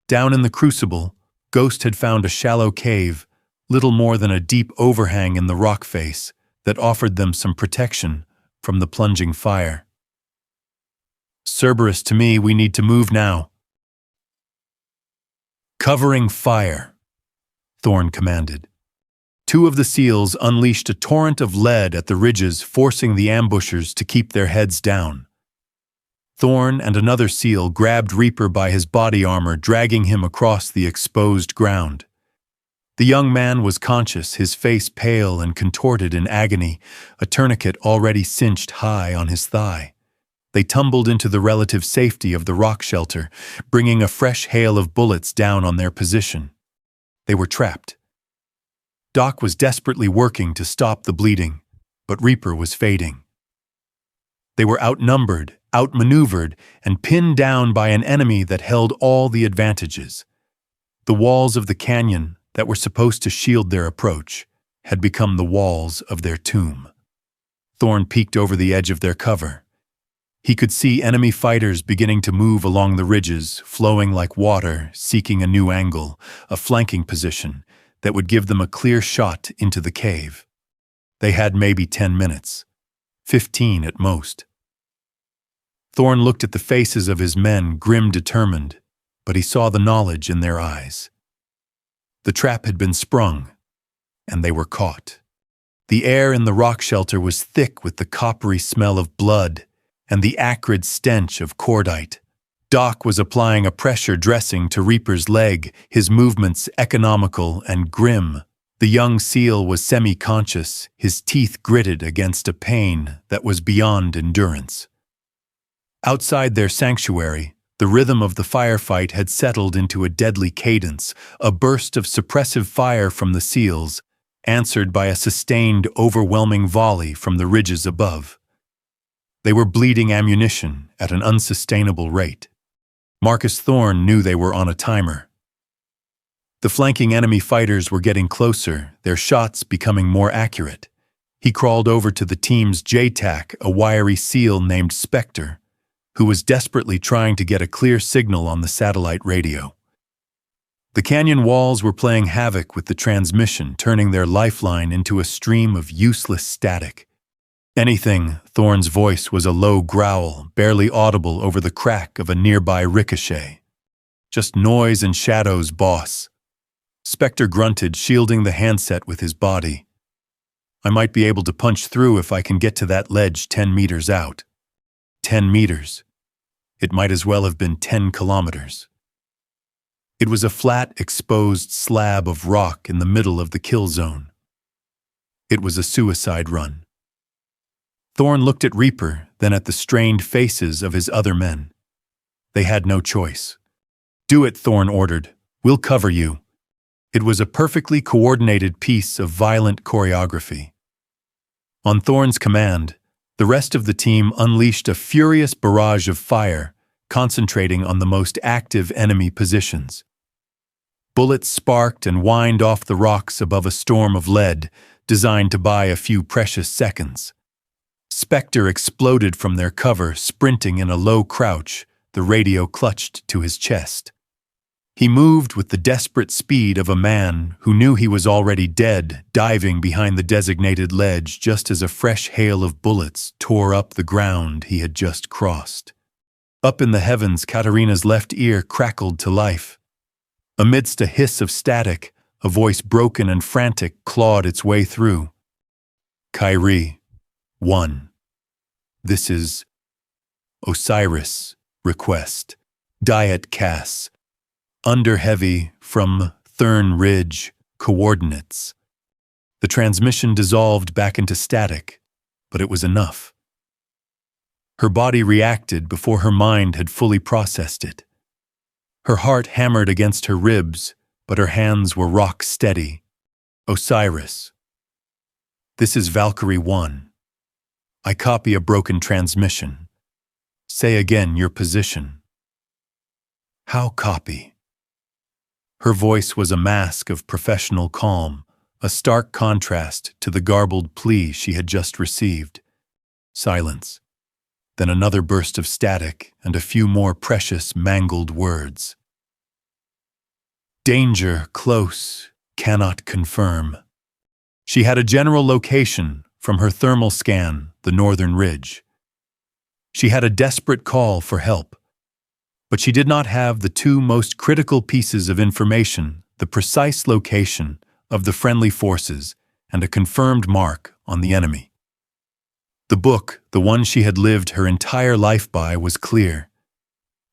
Down in the crucible, Ghost had found a shallow cave, little more than a deep overhang in the rock face, that offered them some protection from the plunging fire. Cerberus, to me, we need to move now. Covering fire, Thorn commanded. Two of the SEALs unleashed a torrent of lead at the ridges, forcing the ambushers to keep their heads down. Thorn and another SEAL grabbed Reaper by his body armor, dragging him across the exposed ground. The young man was conscious, his face pale and contorted in agony, a tourniquet already cinched high on his thigh. They tumbled into the relative safety of the rock shelter, bringing a fresh hail of bullets down on their position. They were trapped. Doc was desperately working to stop the bleeding, but Reaper was fading. They were outnumbered, outmaneuvered, and pinned down by an enemy that held all the advantages. The walls of the canyon, that were supposed to shield their approach, had become the walls of their tomb. Thorn peeked over the edge of their cover. He could see enemy fighters beginning to move along the ridges, flowing like water, seeking a new angle, a flanking position that would give them a clear shot into the cave. They had maybe 10 minutes, 15 at most. Thorn looked at the faces of his men, grim, determined, but he saw the knowledge in their eyes. The trap had been sprung, and they were caught. The air in the rock shelter was thick with the coppery smell of blood and the acrid stench of cordite. Doc was applying a pressure dressing to Reaper's leg, his movements economical and grim, The young SEAL was semi-conscious, his teeth gritted against a pain that was beyond endurance. Outside their sanctuary, the rhythm of the firefight had settled into a deadly cadence, a burst of suppressive fire from the SEALs, answered by a sustained, overwhelming volley from the ridges above. They were bleeding ammunition at an unsustainable rate. Marcus Thorne knew they were on a timer. The flanking enemy fighters were getting closer, their shots becoming more accurate. He crawled over to the team's JTAC, a wiry SEAL named Spectre, who was desperately trying to get a clear signal on the satellite radio. The canyon walls were playing havoc with the transmission, turning their lifeline into a stream of useless static. Anything, Thorne's voice was a low growl, barely audible over the crack of a nearby ricochet. Just noise and shadows, boss. Spectre grunted, shielding the handset with his body. I might be able to punch through if I can get to that ledge 10 meters out. 10 meters. It might as well have been 10 kilometers. It was a flat, exposed slab of rock in the middle of the kill zone. It was a suicide run. Thorne looked at Reaper, then at the strained faces of his other men. They had no choice. Do it, Thorne ordered. We'll cover you. It was a perfectly coordinated piece of violent choreography. On Thorne's command, the rest of the team unleashed a furious barrage of fire, concentrating on the most active enemy positions. Bullets sparked and whined off the rocks above a storm of lead, designed to buy a few precious seconds. Spectre exploded from their cover, sprinting in a low crouch, the radio clutched to his chest. He moved with the desperate speed of a man who knew he was already dead, diving behind the designated ledge just as a fresh hail of bullets tore up the ground he had just crossed. Up in the heavens, Katarina's left ear crackled to life. Amidst a hiss of static, a voice broken and frantic clawed its way through. Kyrie, 1. This is Osiris, request, Diet Cass. Under heavy from Thurn Ridge, coordinates. The transmission dissolved back into static, but it was enough. Her body reacted before her mind had fully processed it. Her heart hammered against her ribs, but her hands were rock steady. Osiris. This is Valkyrie 1. I copy a broken transmission. Say again your position. How copy? Her voice was a mask of professional calm, a stark contrast to the garbled plea she had just received. Silence. Then another burst of static and a few more precious, mangled words. Danger close, cannot confirm. She had a general location from her thermal scan, the northern ridge. She had a desperate call for help. But she did not have the two most critical pieces of information, the precise location of the friendly forces and a confirmed mark on the enemy. The book, the one she had lived her entire life by, was clear.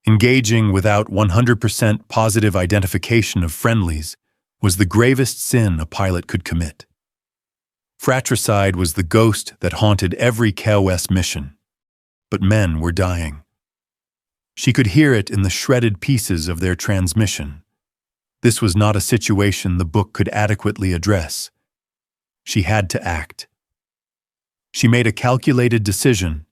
Engaging without 100% positive identification of friendlies was the gravest sin a pilot could commit. Fratricide was the ghost that haunted every KOS mission. But men were dying. She could hear it in the shredded pieces of their transmission. This was not a situation the book could adequately address. She had to act. She made a calculated decision.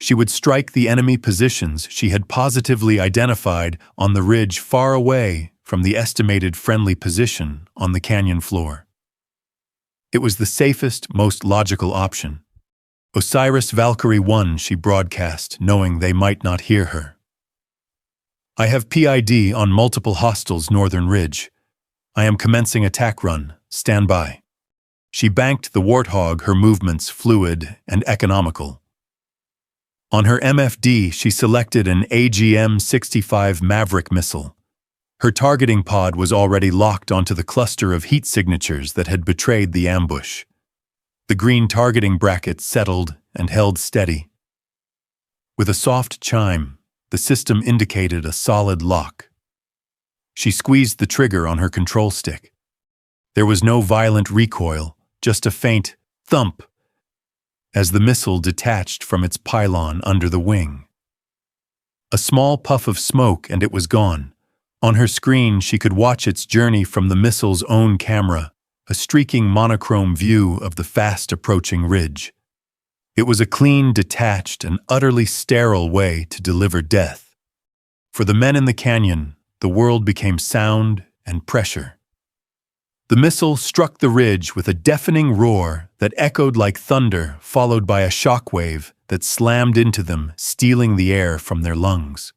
She would strike the enemy positions she had positively identified on the ridge far away from the estimated friendly position on the canyon floor. It was the safest, most logical option. Osiris Valkyrie 1, she broadcast, knowing they might not hear her. I have PID on multiple hostiles northern ridge. I am commencing attack run. Stand by. She banked the Warthog, her movements fluid and economical. On her MFD, she selected an AGM-65 Maverick missile. Her targeting pod was already locked onto the cluster of heat signatures that had betrayed the ambush. The green targeting bracket settled and held steady. With a soft chime, the system indicated a solid lock. She squeezed the trigger on her control stick. There was no violent recoil, just a faint thump as the missile detached from its pylon under the wing. A small puff of smoke and it was gone. On her screen, she could watch its journey from the missile's own camera, a streaking monochrome view of the fast-approaching ridge. It was a clean, detached, and utterly sterile way to deliver death. For the men in the canyon, the world became sound and pressure. The missile struck the ridge with a deafening roar that echoed like thunder, followed by a shockwave that slammed into them, stealing the air from their lungs.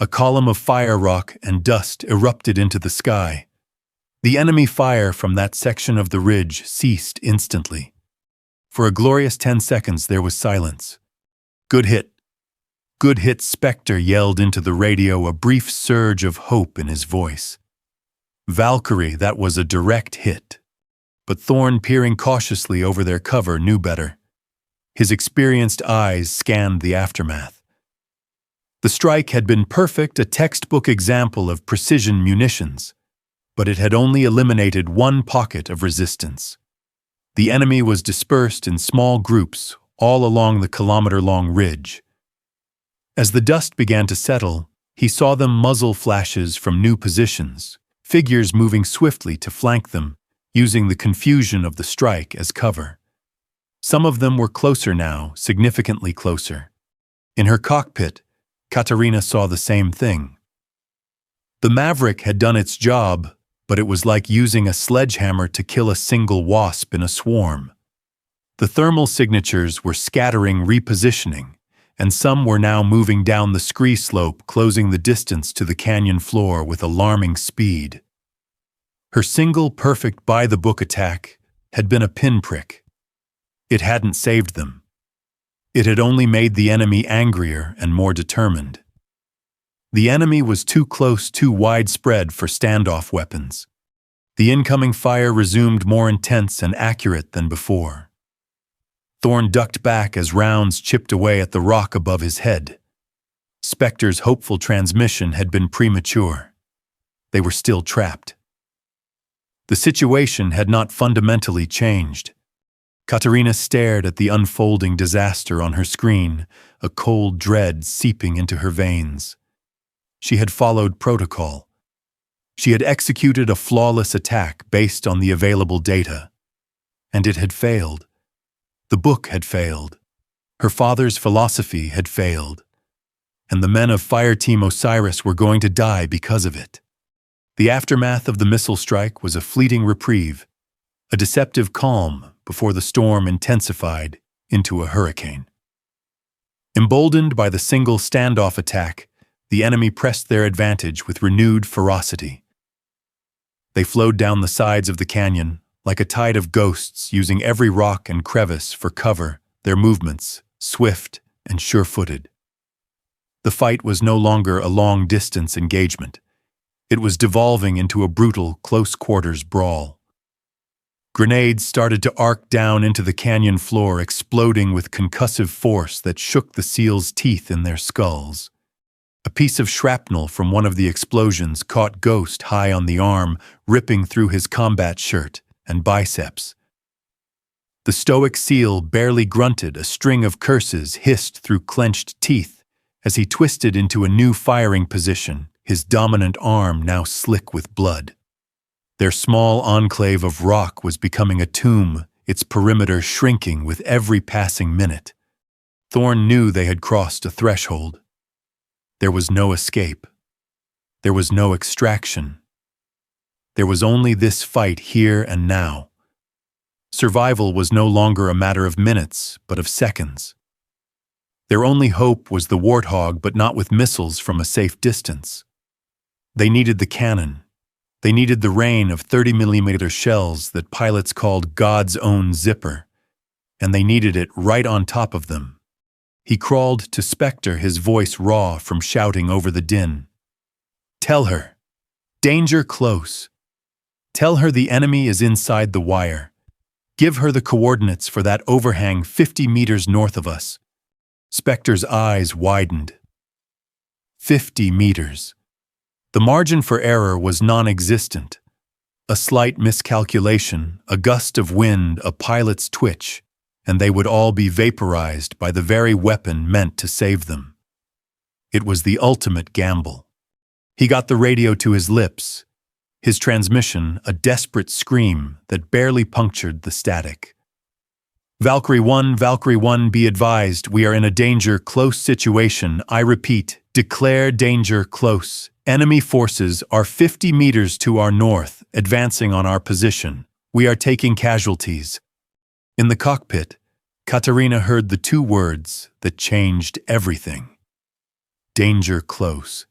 A column of fire rock and dust erupted into the sky. The enemy fire from that section of the ridge ceased instantly. For a glorious 10 seconds there was silence. "Good hit. Good hit," Spectre yelled into the radio, a brief surge of hope in his voice. "Valkyrie, that was a direct hit." But Thorne, peering cautiously over their cover, knew better. His experienced eyes scanned the aftermath. The strike had been perfect, a textbook example of precision munitions, but it had only eliminated one pocket of resistance. The enemy was dispersed in small groups all along the kilometer-long ridge. As the dust began to settle, he saw them muzzle flashes from new positions, figures moving swiftly to flank them, using the confusion of the strike as cover. Some of them were closer now, significantly closer. In her cockpit, Katarina saw the same thing. The Maverick had done its job, but it was like using a sledgehammer to kill a single wasp in a swarm. The thermal signatures were scattering, repositioning, and some were now moving down the scree slope, closing the distance to the canyon floor with alarming speed. Her single perfect by-the-book attack had been a pinprick. It hadn't saved them. It had only made the enemy angrier and more determined. The enemy was too close, too widespread for standoff weapons. The incoming fire resumed, more intense and accurate than before. Thorne ducked back as rounds chipped away at the rock above his head. Spectre's hopeful transmission had been premature. They were still trapped. The situation had not fundamentally changed. Katarina stared at the unfolding disaster on her screen, a cold dread seeping into her veins. She had followed protocol. She had executed a flawless attack based on the available data. And it had failed. The book had failed. Her father's philosophy had failed. And the men of Fireteam Osiris were going to die because of it. The aftermath of the missile strike was a fleeting reprieve, a deceptive calm before the storm intensified into a hurricane. Emboldened by the single standoff attack, the enemy pressed their advantage with renewed ferocity. They flowed down the sides of the canyon like a tide of ghosts, using every rock and crevice for cover, their movements swift and sure-footed. The fight was no longer a long-distance engagement. It was devolving into a brutal, close-quarters brawl. Grenades started to arc down into the canyon floor, exploding with concussive force that shook the seals' teeth in their skulls. A piece of shrapnel from one of the explosions caught Ghost high on the arm, ripping through his combat shirt and biceps. The stoic seal barely grunted, a string of curses hissed through clenched teeth as he twisted into a new firing position, his dominant arm now slick with blood. Their small enclave of rock was becoming a tomb, its perimeter shrinking with every passing minute. Thorne knew they had crossed a threshold. There was no escape. There was no extraction. There was only this fight here and now. Survival was no longer a matter of minutes, but of seconds. Their only hope was the Warthog, but not with missiles from a safe distance. They needed the cannon. They needed the rain of 30mm shells that pilots called God's own zipper, and they needed it right on top of them. He crawled to Spectre, his voice raw from shouting over the din. "Tell her. Danger close. Tell her the enemy is inside the wire. Give her the coordinates for that overhang 50 meters north of us." Spectre's eyes widened. 50 meters. The margin for error was non-existent. A slight miscalculation, a gust of wind, a pilot's twitch, and they would all be vaporized by the very weapon meant to save them. It was the ultimate gamble. He got the radio to his lips, his transmission a desperate scream that barely punctured the static. Valkyrie 1, be advised, we are in a close situation. I repeat, declare danger close. Enemy forces are 50 meters to our north, advancing on our position. We are taking casualties. In the cockpit, Katarina heard the two words that changed everything. Danger close.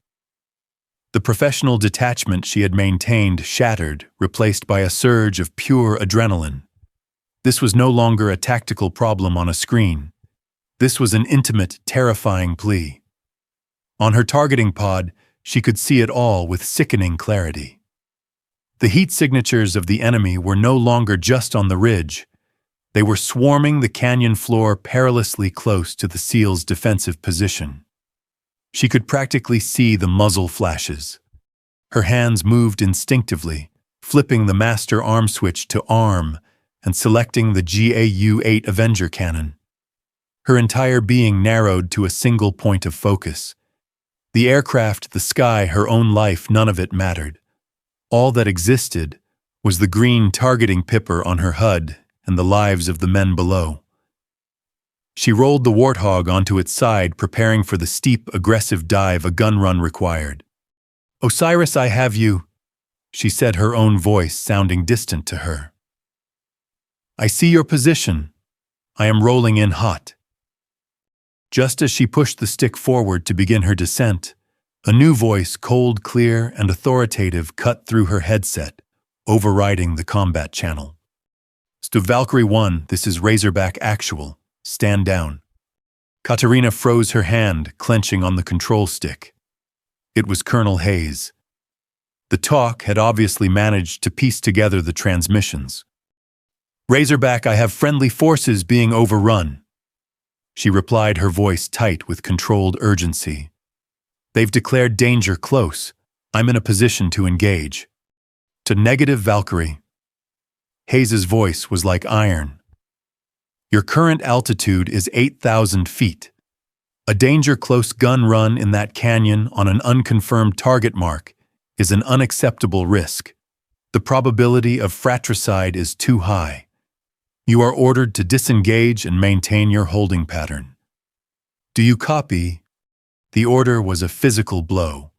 The professional detachment she had maintained shattered, replaced by a surge of pure adrenaline. This was no longer a tactical problem on a screen. This was an intimate, terrifying plea. On her targeting pod, she could see it all with sickening clarity. The heat signatures of the enemy were no longer just on the ridge. They were swarming the canyon floor perilously close to the SEAL's defensive position. She could practically see the muzzle flashes. Her hands moved instinctively, flipping the master arm switch to arm and selecting the GAU-8 Avenger cannon. Her entire being narrowed to a single point of focus. The aircraft, the sky, her own life, none of it mattered. All that existed was the green targeting pipper on her HUD and the lives of the men below. She rolled the Warthog onto its side, preparing for the steep, aggressive dive a gun run required. "Osiris, I have you," she said, her own voice sounding distant to her. "I see your position. I am rolling in hot." Just as she pushed the stick forward to begin her descent, a new voice, cold, clear, and authoritative, cut through her headset, overriding the combat channel. "Valkyrie 1, this is Razorback Actual. Stand down." Katarina froze her hand, clenching on the control stick. It was Colonel Hayes. The talk had obviously managed to piece together the transmissions. "Razorback, I have friendly forces being overrun," she replied, her voice tight with controlled urgency. "They've declared danger close. I'm in a position to engage." "To negative, Valkyrie." Hayes's voice was like iron. "Your current altitude is 8,000 feet. A danger close gun run in that canyon on an unconfirmed target mark is an unacceptable risk. The probability of fratricide is too high. You are ordered to disengage and maintain your holding pattern. Do you copy?" The order was a physical blow.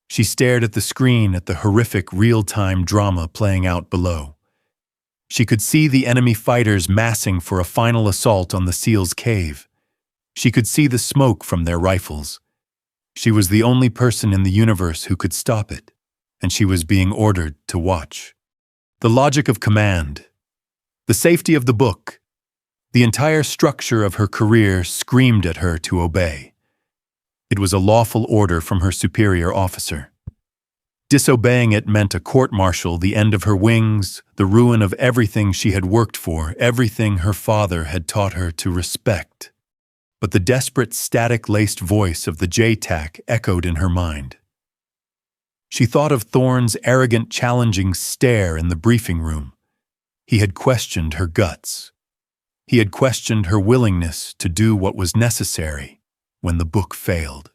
She stared at the screen at the horrific real-time drama playing out below. She could see the enemy fighters massing for a final assault on the SEAL's cave. She could see the smoke from their rifles. She was the only person in the universe who could stop it, and she was being ordered to watch. The logic of command, the safety of the book, the entire structure of her career screamed at her to obey. It was a lawful order from her superior officer. Disobeying it meant a court-martial, the end of her wings, the ruin of everything she had worked for, everything her father had taught her to respect. But the desperate, static-laced voice of the JTAC echoed in her mind. She thought of Thorne's arrogant, challenging stare in the briefing room. He had questioned her guts. He had questioned her willingness to do what was necessary when the book failed.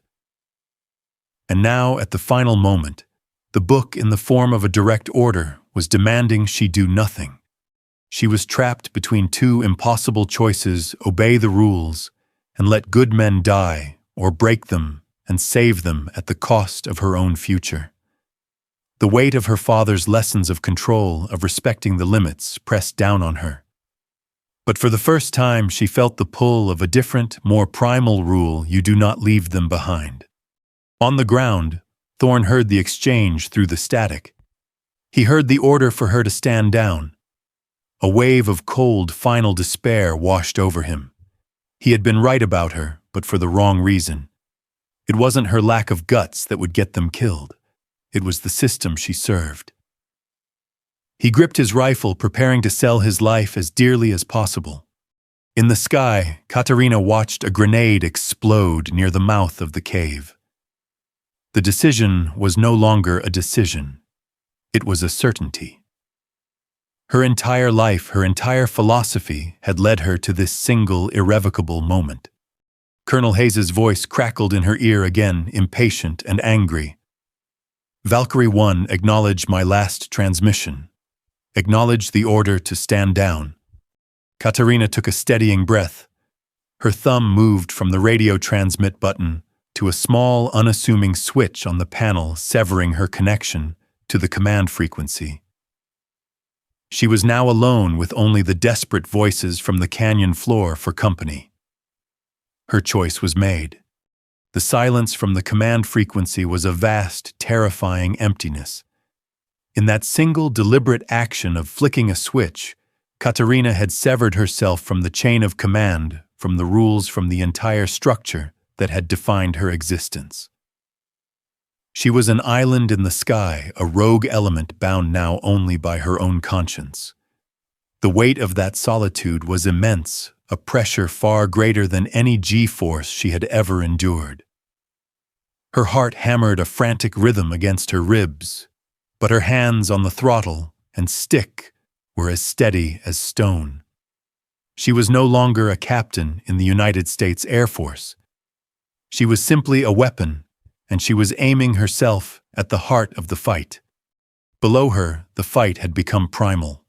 And now, at the final moment, the book, in the form of a direct order, was demanding she do nothing. She was trapped between two impossible choices: obey the rules and let good men die, or break them and save them at the cost of her own future. The weight of her father's lessons of control, of respecting the limits, pressed down on her. But for the first time, she felt the pull of a different, more primal rule: you do not leave them behind. On the ground, Thorne heard the exchange through the static. He heard the order for her to stand down. A wave of cold, final despair washed over him. He had been right about her, but for the wrong reason. It wasn't her lack of guts that would get them killed. It was the system she served. He gripped his rifle, preparing to sell his life as dearly as possible. In the sky, Katarina watched a grenade explode near the mouth of the cave. The decision was no longer a decision. It was a certainty. Her entire life, her entire philosophy had led her to this single, irrevocable moment. Colonel Hayes's voice crackled in her ear again, impatient and angry. Valkyrie 1, acknowledge my last transmission. Acknowledge the order to stand down. Katarina took a steadying breath. Her thumb moved from the radio transmit button to a small, unassuming switch on the panel, severing her connection to the command frequency. She was now alone with only the desperate voices from the canyon floor for company. Her choice was made. The silence from the command frequency was a vast, terrifying emptiness. In that single, deliberate action of flicking a switch, Katarina had severed herself from the chain of command, from the rules, from the entire structure that had defined her existence. She was an island in the sky, a rogue element bound now only by her own conscience. The weight of that solitude was immense, a pressure far greater than any G-force she had ever endured. Her heart hammered a frantic rhythm against her ribs, but her hands on the throttle and stick were as steady as stone. She was no longer a captain in the United States Air Force. She was simply a weapon, and she was aiming herself at the heart of the fight. Below her, the fight had become primal.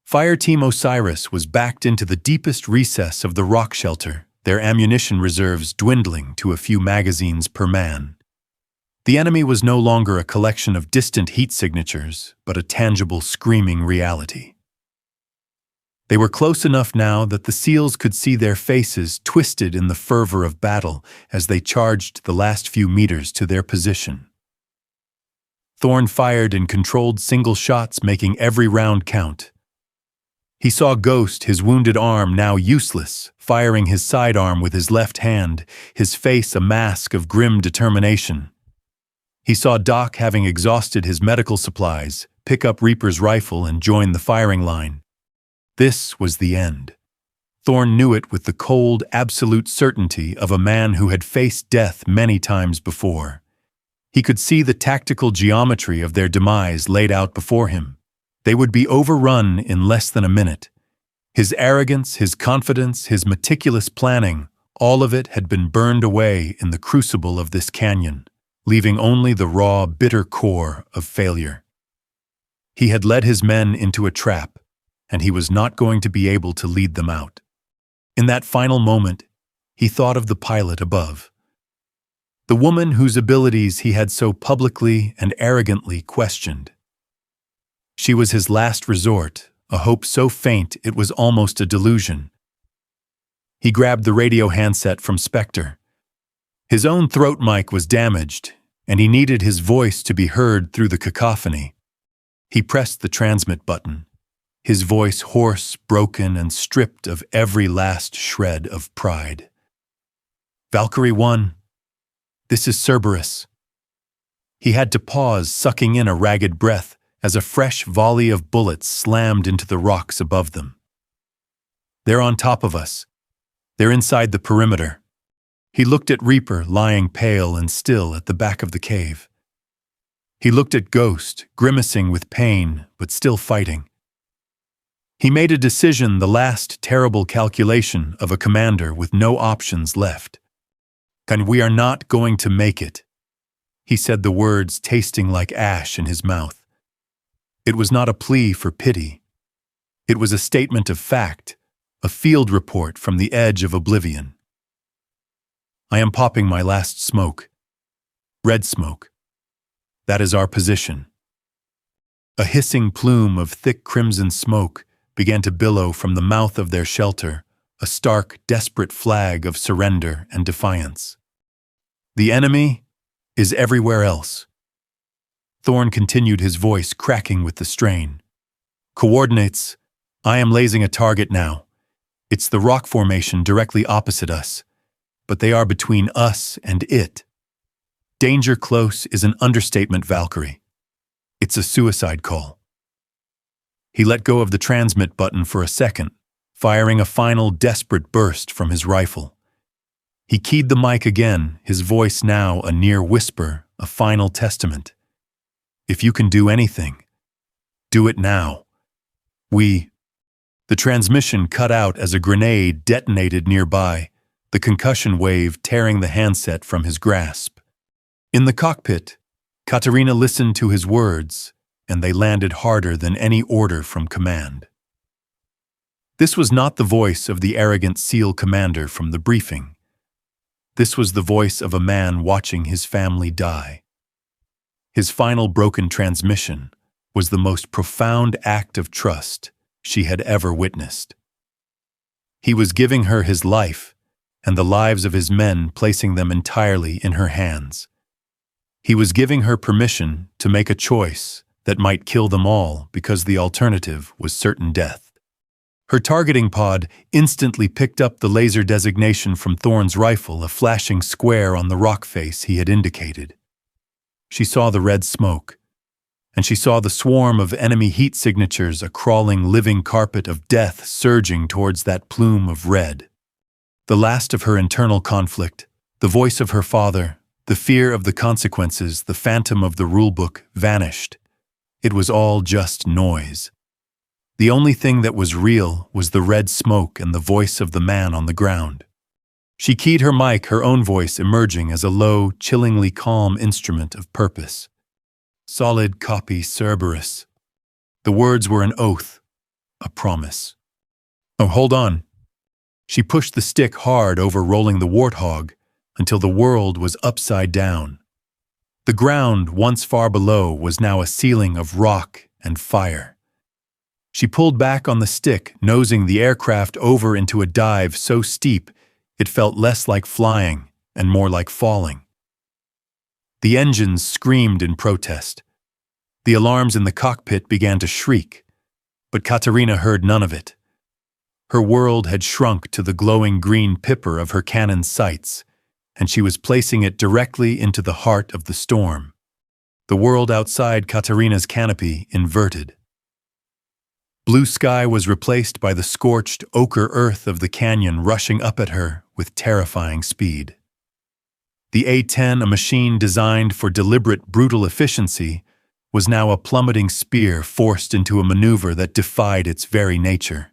Fireteam Osiris was backed into the deepest recess of the rock shelter, their ammunition reserves dwindling to a few magazines per man. The enemy was no longer a collection of distant heat signatures, but a tangible, screaming reality. They were close enough now that the SEALs could see their faces twisted in the fervor of battle as they charged the last few meters to their position. Thorne fired in controlled single shots, making every round count. He saw Ghost, his wounded arm now useless, firing his sidearm with his left hand, his face a mask of grim determination. He saw Doc, having exhausted his medical supplies, pick up Reaper's rifle and join the firing line. This was the end. Thorne knew it with the cold, absolute certainty of a man who had faced death many times before. He could see the tactical geometry of their demise laid out before him. They would be overrun in less than a minute. His arrogance, his confidence, his meticulous planning, all of it had been burned away in the crucible of this canyon, leaving only the raw, bitter core of failure. He had led his men into a trap, and he was not going to be able to lead them out. In that final moment, he thought of the pilot above. The woman whose abilities he had so publicly and arrogantly questioned. She was his last resort, a hope so faint it was almost a delusion. He grabbed the radio handset from Spectre. His own throat mic was damaged, and he needed his voice to be heard through the cacophony. He pressed the transmit button, his voice hoarse, broken, and stripped of every last shred of pride. Valkyrie 1, this is Cerberus. He had to pause, sucking in a ragged breath as a fresh volley of bullets slammed into the rocks above them. They're on top of us. They're inside the perimeter. He looked at Reaper, lying pale and still at the back of the cave. He looked at Ghost, grimacing with pain, but still fighting. He made a decision, the last terrible calculation of a commander with no options left. And we are not going to make it. He said the words tasting like ash in his mouth. It was not a plea for pity. It was a statement of fact, a field report from the edge of oblivion. I am popping my last smoke. Red smoke. That is our position. A hissing plume of thick crimson smoke began to billow from the mouth of their shelter, a stark, desperate flag of surrender and defiance. The enemy is everywhere else. Thorne continued, his voice cracking with the strain. Coordinates, I am lasing a target now. It's the rock formation directly opposite us, but they are between us and it. Danger close is an understatement, Valkyrie. It's a suicide call. He let go of the transmit button for a second, firing a final desperate burst from his rifle. He keyed the mic again, his voice now a near whisper, a final testament. If you can do anything, do it now. The transmission cut out as a grenade detonated nearby, the concussion wave tearing the handset from his grasp. In the cockpit, Katarina listened to his words, and they landed harder than any order from command. This was not the voice of the arrogant SEAL commander from the briefing. This was the voice of a man watching his family die. His final broken transmission was the most profound act of trust she had ever witnessed. He was giving her his life and the lives of his men, placing them entirely in her hands. He was giving her permission to make a choice that might kill them all because the alternative was certain death. Her targeting pod instantly picked up the laser designation from Thorne's rifle, a flashing square on the rock face he had indicated. She saw the red smoke, and she saw the swarm of enemy heat signatures, a crawling, living carpet of death surging towards that plume of red. The last of her internal conflict, the voice of her father, the fear of the consequences, the phantom of the rulebook vanished. It was all just noise. The only thing that was real was the red smoke and the voice of the man on the ground. She keyed her mic, her own voice emerging as a low, chillingly calm instrument of purpose. Solid copy Cerberus. The words were an oath, a promise. Oh, hold on. She pushed the stick hard over rolling the Warthog until the world was upside down. The ground, once far below, was now a ceiling of rock and fire. She pulled back on the stick, nosing the aircraft over into a dive so steep it felt less like flying and more like falling. The engines screamed in protest. The alarms in the cockpit began to shriek, but Katarina heard none of it. Her world had shrunk to the glowing green pipper of her cannon's sights, and she was placing it directly into the heart of the storm. The world outside Katarina's canopy inverted. Blue sky was replaced by the scorched ochre earth of the canyon rushing up at her with terrifying speed. The A-10, a machine designed for deliberate, brutal efficiency, was now a plummeting spear forced into a maneuver that defied its very nature.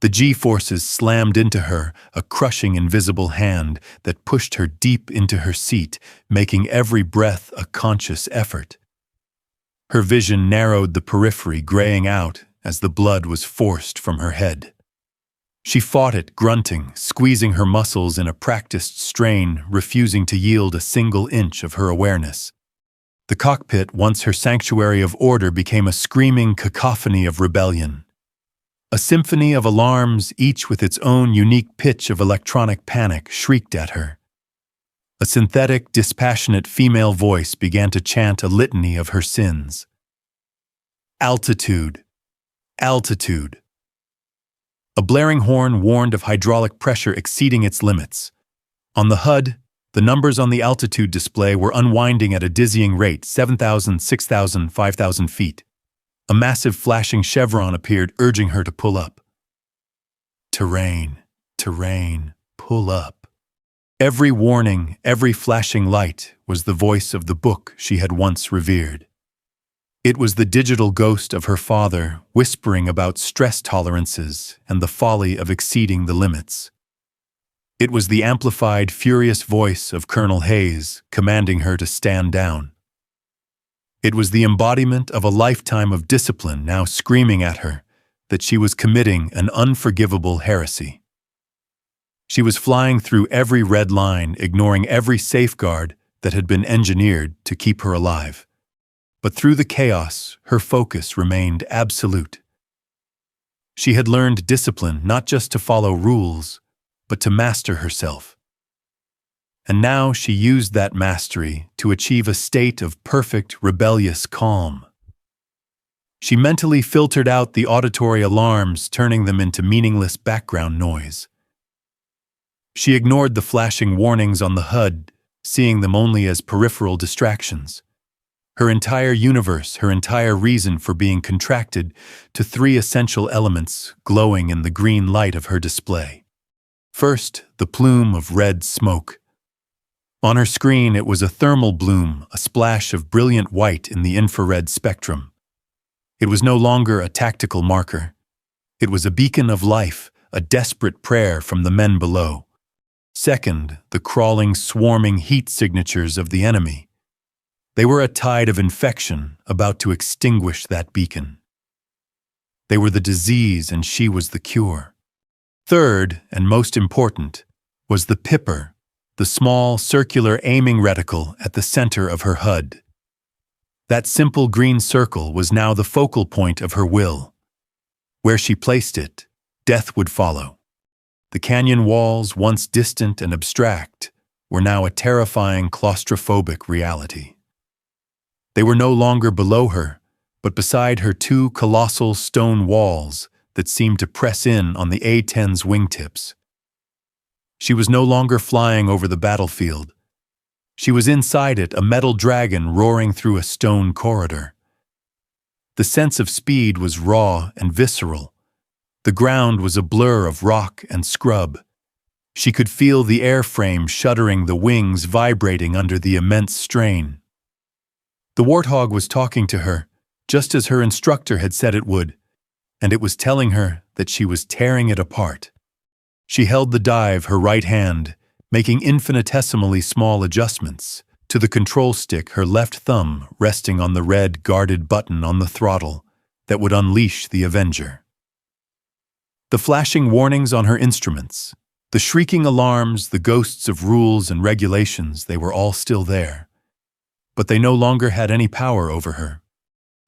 The G-forces slammed into her, a crushing invisible hand that pushed her deep into her seat, making every breath a conscious effort. Her vision narrowed the periphery, graying out as the blood was forced from her head. She fought it, grunting, squeezing her muscles in a practiced strain, refusing to yield a single inch of her awareness. The cockpit, once her sanctuary of order, became a screaming cacophony of rebellion. A symphony of alarms, each with its own unique pitch of electronic panic, shrieked at her. A synthetic, dispassionate female voice began to chant a litany of her sins. Altitude. Altitude. A blaring horn warned of hydraulic pressure exceeding its limits. On the HUD, the numbers on the altitude display were unwinding at a dizzying rate, 7,000, 6,000, 5,000 feet. A massive flashing chevron appeared, urging her to pull up. Terrain, terrain, pull up. Every warning, every flashing light was the voice of the book she had once revered. It was the digital ghost of her father, whispering about stress tolerances and the folly of exceeding the limits. It was the amplified, furious voice of Colonel Hayes, commanding her to stand down. It was the embodiment of a lifetime of discipline now screaming at her that she was committing an unforgivable heresy. She was flying through every red line, ignoring every safeguard that had been engineered to keep her alive. But through the chaos, her focus remained absolute. She had learned discipline not just to follow rules, but to master herself. And now she used that mastery to achieve a state of perfect, rebellious calm. She mentally filtered out the auditory alarms, turning them into meaningless background noise. She ignored the flashing warnings on the HUD, seeing them only as peripheral distractions. Her entire universe, her entire reason for being contracted to three essential elements glowing in the green light of her display. First, the plume of red smoke. On her screen, it was a thermal bloom, a splash of brilliant white in the infrared spectrum. It was no longer a tactical marker. It was a beacon of life, a desperate prayer from the men below. Second, the crawling, swarming heat signatures of the enemy. They were a tide of infection about to extinguish that beacon. They were the disease and she was the cure. Third, and most important, was the pipper, the small, circular aiming reticle at the center of her HUD. That simple green circle was now the focal point of her will. Where she placed it, death would follow. The canyon walls, once distant and abstract, were now a terrifying, claustrophobic reality. They were no longer below her, but beside her two colossal stone walls that seemed to press in on the A-10's wingtips. She was no longer flying over the battlefield. She was inside it, a metal dragon roaring through a stone corridor. The sense of speed was raw and visceral. The ground was a blur of rock and scrub. She could feel the airframe shuddering, the wings vibrating under the immense strain. The Warthog was talking to her, just as her instructor had said it would, and it was telling her that she was tearing it apart. She held the dive, her right hand, making infinitesimally small adjustments. To the control stick, her left thumb resting on the red guarded button on the throttle that would unleash the Avenger. The flashing warnings on her instruments, the shrieking alarms, the ghosts of rules and regulations, they were all still there. But they no longer had any power over her.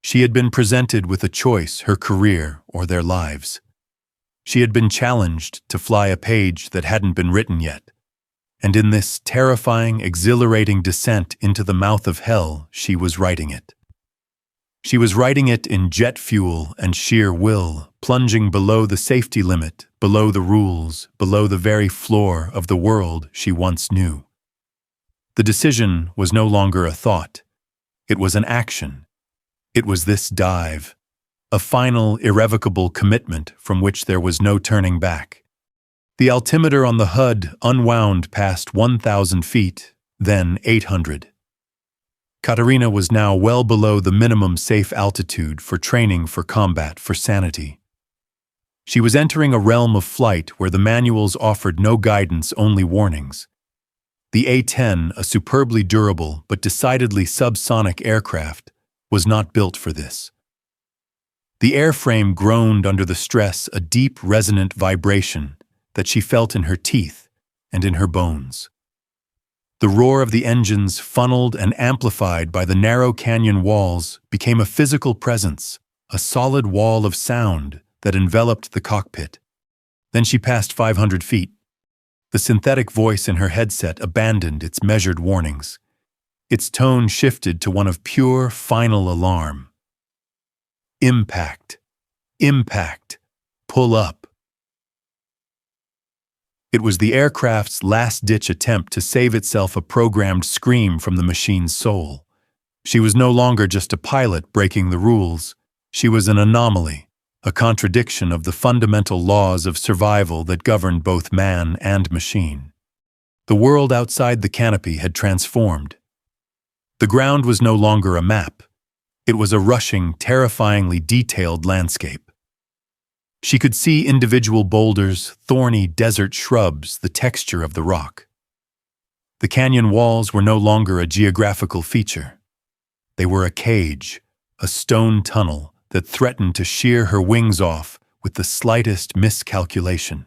She had been presented with a choice, her career or their lives. She had been challenged to fly a page that hadn't been written yet. And in this terrifying, exhilarating descent into the mouth of hell, she was writing it. She was writing it in jet fuel and sheer will, plunging below the safety limit, below the rules, below the very floor of the world she once knew. The decision was no longer a thought. It was an action. It was this dive. A final, irrevocable commitment from which there was no turning back. The altimeter on the HUD unwound past 1,000 feet, then 800. Katarina was now well below the minimum safe altitude for training, for combat, for sanity. She was entering a realm of flight where the manuals offered no guidance, only warnings. The A-10, a superbly durable but decidedly subsonic aircraft, was not built for this. The airframe groaned under the stress, a deep, resonant vibration that she felt in her teeth and in her bones. The roar of the engines, funneled and amplified by the narrow canyon walls, became a physical presence, a solid wall of sound that enveloped the cockpit. Then she passed 500 feet. The synthetic voice in her headset abandoned its measured warnings. Its tone shifted to one of pure, final alarm. Impact. Impact. Pull up. It was the aircraft's last-ditch attempt to save itself, a programmed scream from the machine's soul. She was no longer just a pilot breaking the rules. She was an anomaly, a contradiction of the fundamental laws of survival that governed both man and machine. The world outside the canopy had transformed. The ground was no longer a map. It was a rushing, terrifyingly detailed landscape. She could see individual boulders, thorny desert shrubs, the texture of the rock. The canyon walls were no longer a geographical feature. They were a cage, a stone tunnel that threatened to shear her wings off with the slightest miscalculation.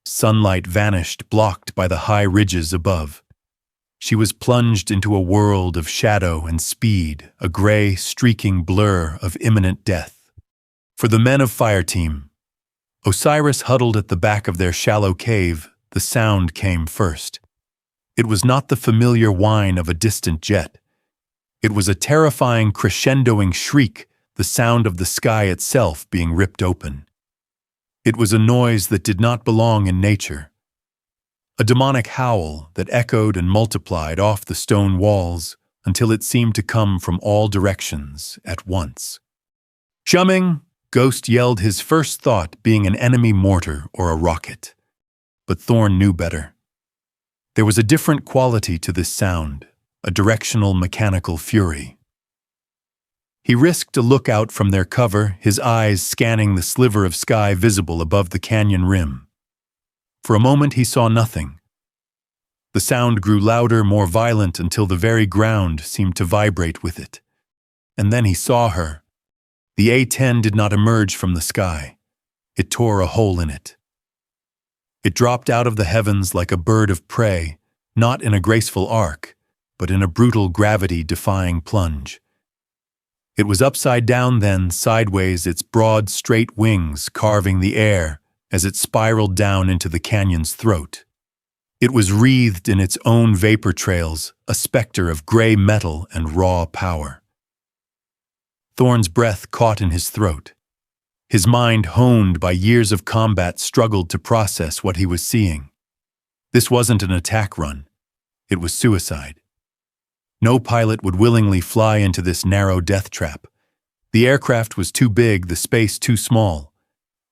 Sunlight vanished, blocked by the high ridges above. She was plunged into a world of shadow and speed, a gray, streaking blur of imminent death. For the men of Fireteam, Osiris huddled at the back of their shallow cave, the sound came first. It was not the familiar whine of a distant jet. It was a terrifying, crescendoing shriek, the sound of the sky itself being ripped open. It was a noise that did not belong in nature. A demonic howl that echoed and multiplied off the stone walls until it seemed to come from all directions at once. "Chumming!" Ghost yelled, his first thought being an enemy mortar or a rocket. But Thorn knew better. There was a different quality to this sound, a directional mechanical fury. He risked a look out from their cover, his eyes scanning the sliver of sky visible above the canyon rim. For a moment he saw nothing. The sound grew louder, more violent, until the very ground seemed to vibrate with it. And then he saw her. The A-10 did not emerge from the sky. It tore a hole in it. It dropped out of the heavens like a bird of prey, not in a graceful arc, but in a brutal gravity-defying plunge. It was upside down then, sideways, its broad, straight wings carving the air as it spiraled down into the canyon's throat. It was wreathed in its own vapor trails, a specter of gray metal and raw power. Thorne's breath caught in his throat. His mind, honed by years of combat, struggled to process what he was seeing. This wasn't an attack run. It was suicide. No pilot would willingly fly into this narrow death trap. The aircraft was too big, the space too small.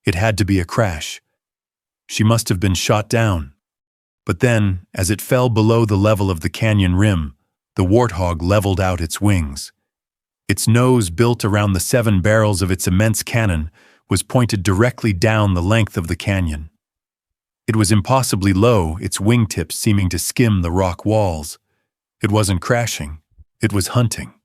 It had to be a crash. She must have been shot down. But then, as it fell below the level of the canyon rim, the Warthog leveled out its wings. Its nose, built around the 7 barrels of its immense cannon, was pointed directly down the length of the canyon. It was impossibly low, its wingtips seeming to skim the rock walls. It wasn't crashing, it was hunting.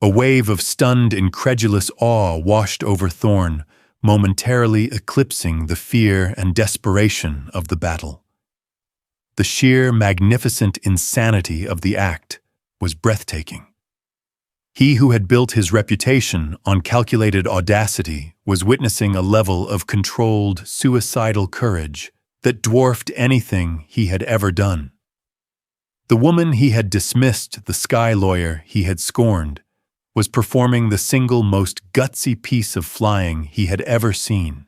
A wave of stunned, incredulous awe washed over Thorne, momentarily eclipsing the fear and desperation of the battle. The sheer, magnificent insanity of the act was breathtaking. He who had built his reputation on calculated audacity was witnessing a level of controlled, suicidal courage that dwarfed anything he had ever done. The woman he had dismissed, the sky lawyer he had scorned, was performing the single most gutsy piece of flying he had ever seen.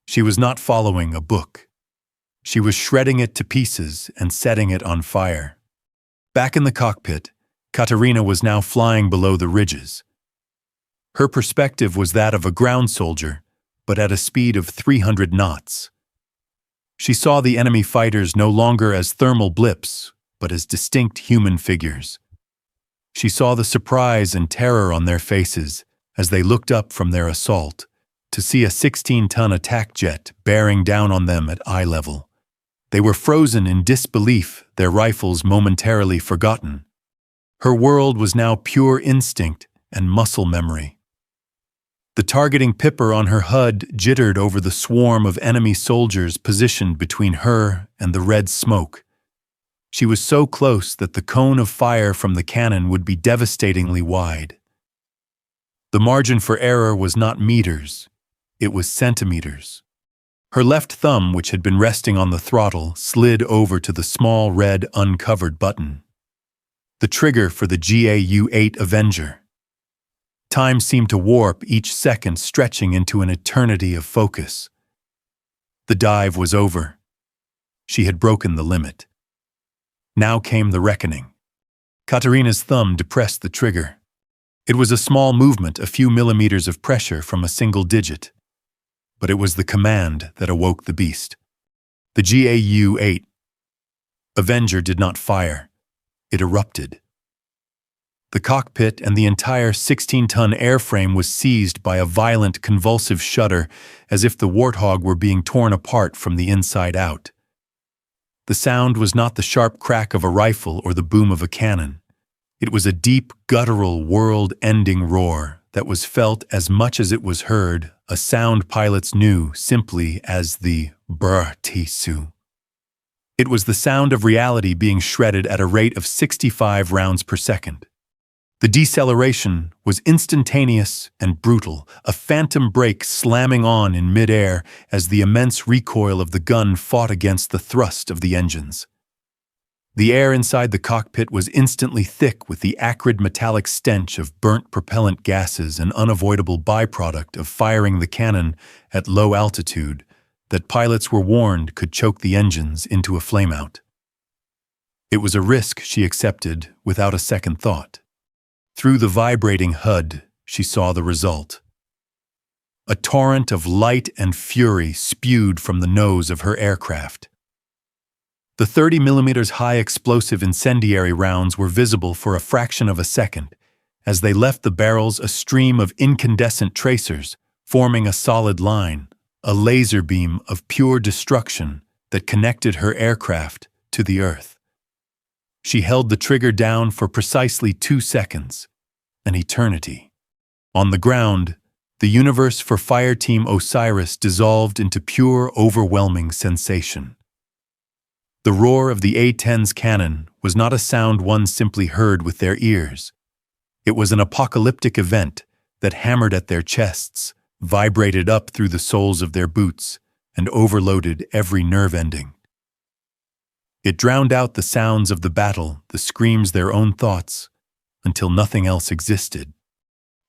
She was not following a book. She was shredding it to pieces and setting it on fire. Back in the cockpit, Katarina was now flying below the ridges. Her perspective was that of a ground soldier, but at a speed of 300 knots. She saw the enemy fighters no longer as thermal blips, but as distinct human figures. She saw the surprise and terror on their faces as they looked up from their assault to see a 16-ton attack jet bearing down on them at eye level. They were frozen in disbelief, their rifles momentarily forgotten. Her world was now pure instinct and muscle memory. The targeting pipper on her HUD jittered over the swarm of enemy soldiers positioned between her and the red smoke. She was so close that the cone of fire from the cannon would be devastatingly wide. The margin for error was not meters, it was centimeters. Her left thumb, which had been resting on the throttle, slid over to the small red uncovered button. The trigger for the GAU-8 Avenger. Time seemed to warp, each second stretching into an eternity of focus. The dive was over. She had broken the limit. Now came the reckoning. Katarina's thumb depressed the trigger. It was a small movement, a few millimeters of pressure from a single digit. But it was the command that awoke the beast. The GAU-8 Avenger did not fire. It erupted. The cockpit and the entire 16-ton airframe was seized by a violent, convulsive shudder, as if the Warthog were being torn apart from the inside out. The sound was not the sharp crack of a rifle or the boom of a cannon. It was a deep, guttural, world-ending roar that was felt as much as it was heard, a sound pilots knew simply as the brr-tisu. It was the sound of reality being shredded at a rate of 65 rounds per second. The deceleration was instantaneous and brutal, a phantom brake slamming on in midair as the immense recoil of the gun fought against the thrust of the engines. The air inside the cockpit was instantly thick with the acrid metallic stench of burnt propellant gases, an unavoidable byproduct of firing the cannon at low altitude that pilots were warned could choke the engines into a flameout. It was a risk she accepted without a second thought. Through the vibrating HUD, she saw the result. A torrent of light and fury spewed from the nose of her aircraft. The 30mm high explosive incendiary rounds were visible for a fraction of a second, as they left the barrels a stream of incandescent tracers, forming a solid line, a laser beam of pure destruction that connected her aircraft to the Earth. She held the trigger down for precisely 2 seconds, an eternity. On the ground, the universe for Fireteam Osiris dissolved into pure, overwhelming sensation. The roar of the A-10's cannon was not a sound one simply heard with their ears. It was an apocalyptic event that hammered at their chests, vibrated up through the soles of their boots, and overloaded every nerve ending. It drowned out the sounds of the battle, the screams, their own thoughts, until nothing else existed.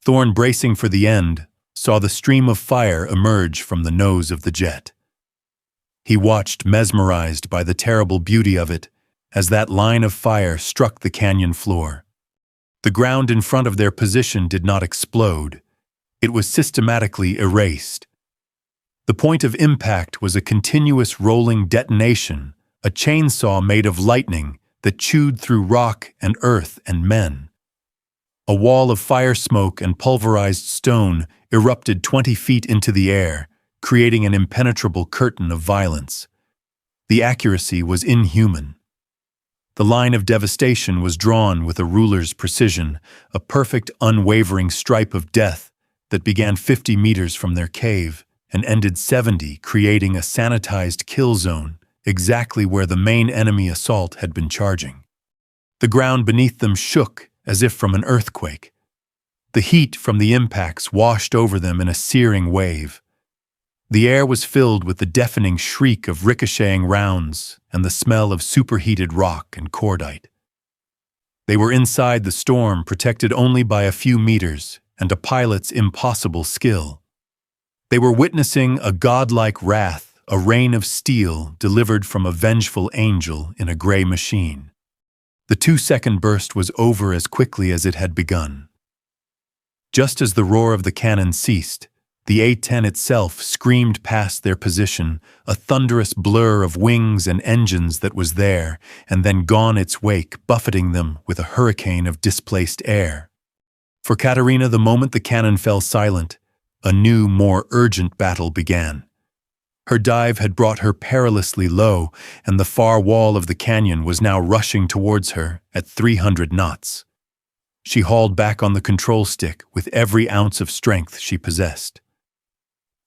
Thorn, bracing for the end, saw the stream of fire emerge from the nose of the jet. He watched, mesmerized by the terrible beauty of it, as that line of fire struck the canyon floor. The ground in front of their position did not explode. It was systematically erased. The point of impact was a continuous rolling detonation, a chainsaw made of lightning that chewed through rock and earth and men. A wall of fire smoke and pulverized stone erupted 20 feet into the air, creating an impenetrable curtain of violence. The accuracy was inhuman. The line of devastation was drawn with a ruler's precision, a perfect, unwavering stripe of death that began 50 meters from their cave and ended 70, creating a sanitized kill zone exactly where the main enemy assault had been charging. The ground beneath them shook as if from an earthquake. The heat from the impacts washed over them in a searing wave. The air was filled with the deafening shriek of ricocheting rounds and the smell of superheated rock and cordite. They were inside the storm, protected only by a few meters and a pilot's impossible skill. They were witnessing a godlike wrath, a rain of steel delivered from a vengeful angel in a gray machine. The 2-second burst was over as quickly as it had begun. Just as the roar of the cannon ceased, the A-10 itself screamed past their position, a thunderous blur of wings and engines that was there, and then gone its wake, buffeting them with a hurricane of displaced air. For Katarina, the moment the cannon fell silent, a new, more urgent battle began. Her dive had brought her perilously low, and the far wall of the canyon was now rushing towards her at 300 knots. She hauled back on the control stick with every ounce of strength she possessed.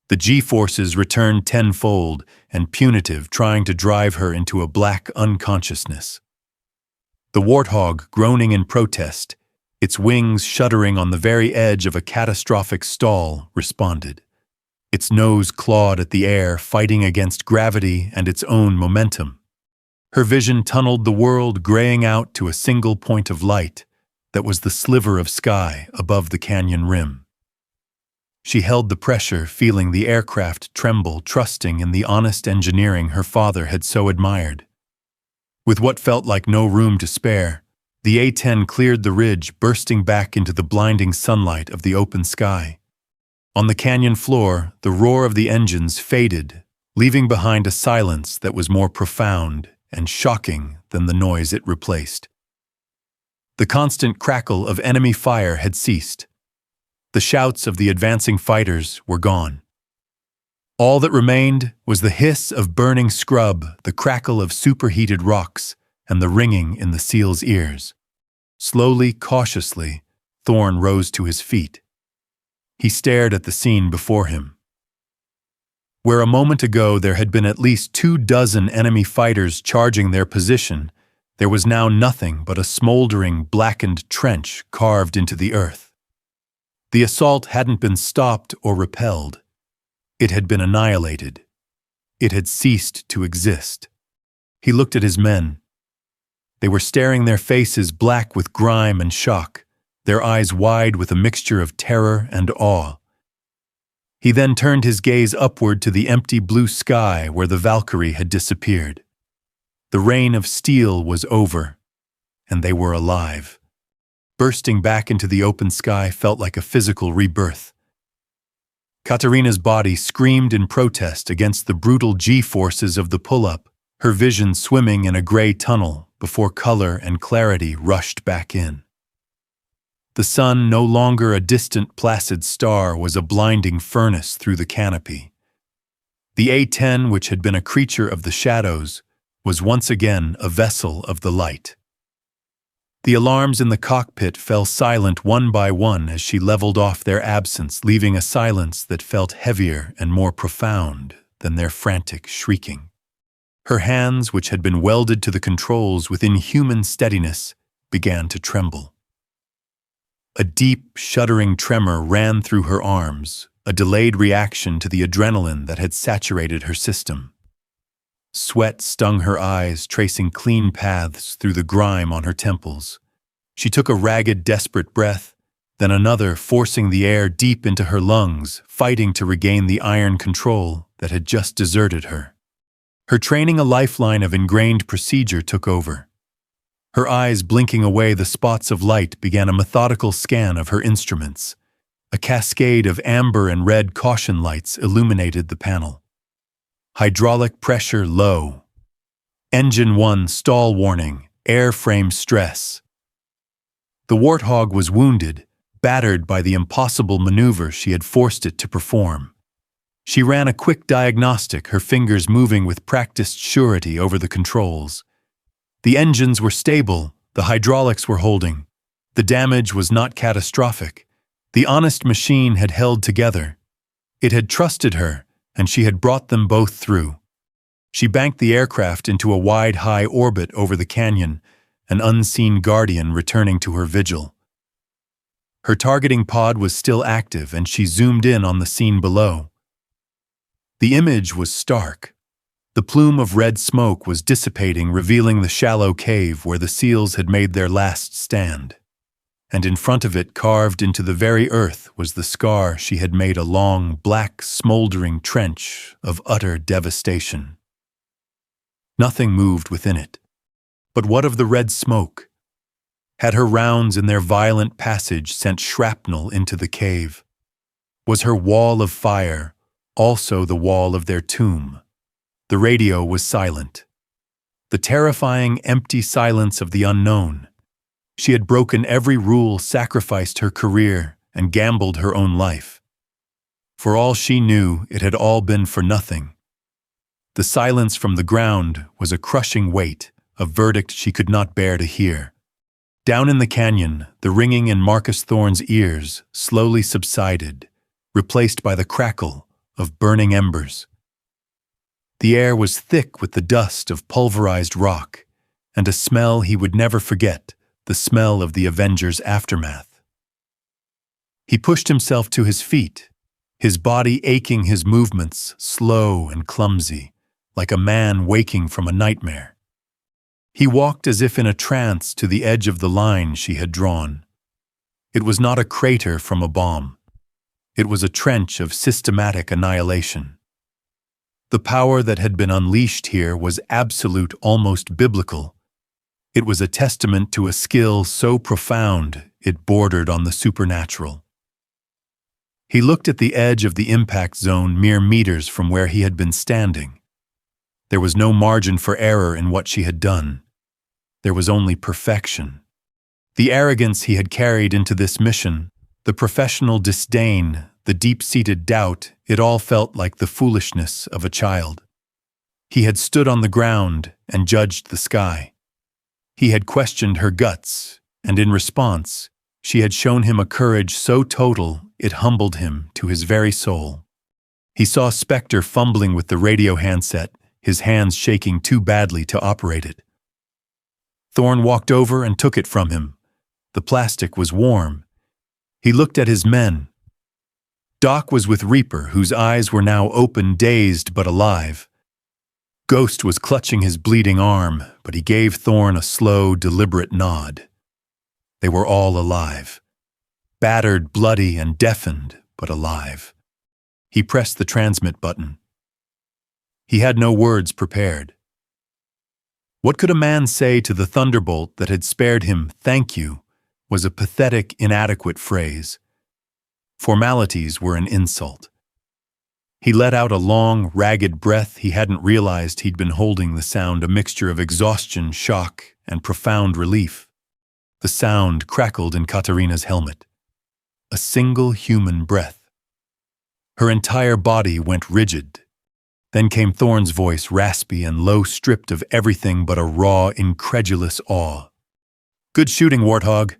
The G-forces returned tenfold and punitive, trying to drive her into a black unconsciousness. The Warthog, groaning in protest, its wings shuddering on the very edge of a catastrophic stall, responded. Its nose clawed at the air, fighting against gravity and its own momentum. Her vision tunneled the world, graying out to a single point of light that was the sliver of sky above the canyon rim. She held the pressure, feeling the aircraft tremble, trusting in the honest engineering her father had so admired. With what felt like no room to spare, the A-10 cleared the ridge, bursting back into the blinding sunlight of the open sky. On the canyon floor, the roar of the engines faded, leaving behind a silence that was more profound and shocking than the noise it replaced. The constant crackle of enemy fire had ceased. The shouts of the advancing fighters were gone. All that remained was the hiss of burning scrub, the crackle of superheated rocks, and the ringing in the SEAL's ears. Slowly, cautiously, Thorn rose to his feet. He stared at the scene before him. Where a moment ago there had been at least 24 enemy fighters charging their position, there was now nothing but a smoldering, blackened trench carved into the earth. The assault hadn't been stopped or repelled. It had been annihilated. It had ceased to exist. He looked at his men. They were staring, their faces black with grime and shock, their eyes wide with a mixture of terror and awe. He then turned his gaze upward to the empty blue sky where the Valkyrie had disappeared. The rain of steel was over, and they were alive. Bursting back into the open sky felt like a physical rebirth. Katarina's body screamed in protest against the brutal G-forces of the pull-up, her vision swimming in a gray tunnel before color and clarity rushed back in. The sun, no longer a distant placid star, was a blinding furnace through the canopy. The A-10, which had been a creature of the shadows, was once again a vessel of the light. The alarms in the cockpit fell silent one by one as she leveled off their absence, leaving a silence that felt heavier and more profound than their frantic shrieking. Her hands, which had been welded to the controls with inhuman steadiness, began to tremble. A deep, shuddering tremor ran through her arms, a delayed reaction to the adrenaline that had saturated her system. Sweat stung her eyes, tracing clean paths through the grime on her temples. She took a ragged, desperate breath, then another, forcing the air deep into her lungs, fighting to regain the iron control that had just deserted her. Her training, a lifeline of ingrained procedure, took over. Her eyes blinking away the spots of light, began a methodical scan of her instruments. A cascade of amber and red caution lights illuminated the panel. Hydraulic pressure low. Engine 1 stall warning, airframe stress. The Warthog was wounded, battered by the impossible maneuver she had forced it to perform. She ran a quick diagnostic, her fingers moving with practiced surety over the controls. The engines were stable, the hydraulics were holding. The damage was not catastrophic. The honest machine had held together. It had trusted her, and she had brought them both through. She banked the aircraft into a wide, high orbit over the canyon, an unseen guardian returning to her vigil. Her targeting pod was still active, and she zoomed in on the scene below. The image was stark. The plume of red smoke was dissipating, revealing the shallow cave where the SEALs had made their last stand. And in front of it, carved into the very earth, was the scar she had made, a long, black, smoldering trench of utter devastation. Nothing moved within it. But what of the red smoke? Had her rounds in their violent passage sent shrapnel into the cave? Was her wall of fire also the wall of their tomb? The radio was silent. The terrifying, empty silence of the unknown. She had broken every rule, sacrificed her career, and gambled her own life. For all she knew, it had all been for nothing. The silence from the ground was a crushing weight, a verdict she could not bear to hear. Down in the canyon, the ringing in Marcus Thorne's ears slowly subsided, replaced by the crackle of burning embers. The air was thick with the dust of pulverized rock, and a smell he would never forget, the smell of the Avengers' aftermath. He pushed himself to his feet, his body aching, his movements slow and clumsy, like a man waking from a nightmare. He walked as if in a trance to the edge of the line she had drawn. It was not a crater from a bomb. It was a trench of systematic annihilation. The power that had been unleashed here was absolute, almost biblical. It was a testament to a skill so profound it bordered on the supernatural. He looked at the edge of the impact zone, mere meters from where he had been standing. There was no margin for error in what she had done. There was only perfection. The arrogance he had carried into this mission, the professional disdain, the deep-seated doubt, it all felt like the foolishness of a child. He had stood on the ground and judged the sky. He had questioned her guts, and in response, she had shown him a courage so total it humbled him to his very soul. He saw Spectre fumbling with the radio handset, his hands shaking too badly to operate it. Thorne walked over and took it from him. The plastic was warm. He looked at his men. Doc was with Reaper, whose eyes were now open, dazed but alive. Ghost was clutching his bleeding arm, but he gave Thorne a slow, deliberate nod. They were all alive. Battered, bloody, and deafened, but alive. He pressed the transmit button. He had no words prepared. What could a man say to the thunderbolt that had spared him? "Thank you," was a pathetic, inadequate phrase. Formalities were an insult. He let out a long, ragged breath. He hadn't realized he'd been holding the sound, a mixture of exhaustion, shock, and profound relief. The sound crackled in Katarina's helmet. A single human breath. Her entire body went rigid. Then came Thorne's voice, raspy and low, stripped of everything but a raw, incredulous awe. "Good shooting, Warthog."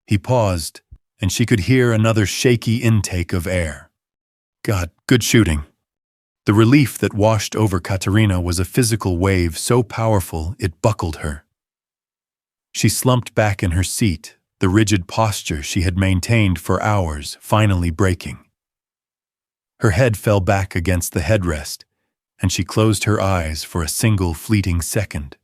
He paused, and she could hear another shaky intake of air. "God, good shooting." The relief that washed over Katarina was a physical wave so powerful it buckled her. She slumped back in her seat, the rigid posture she had maintained for hours finally breaking. Her head fell back against the headrest, and she closed her eyes for a single fleeting second.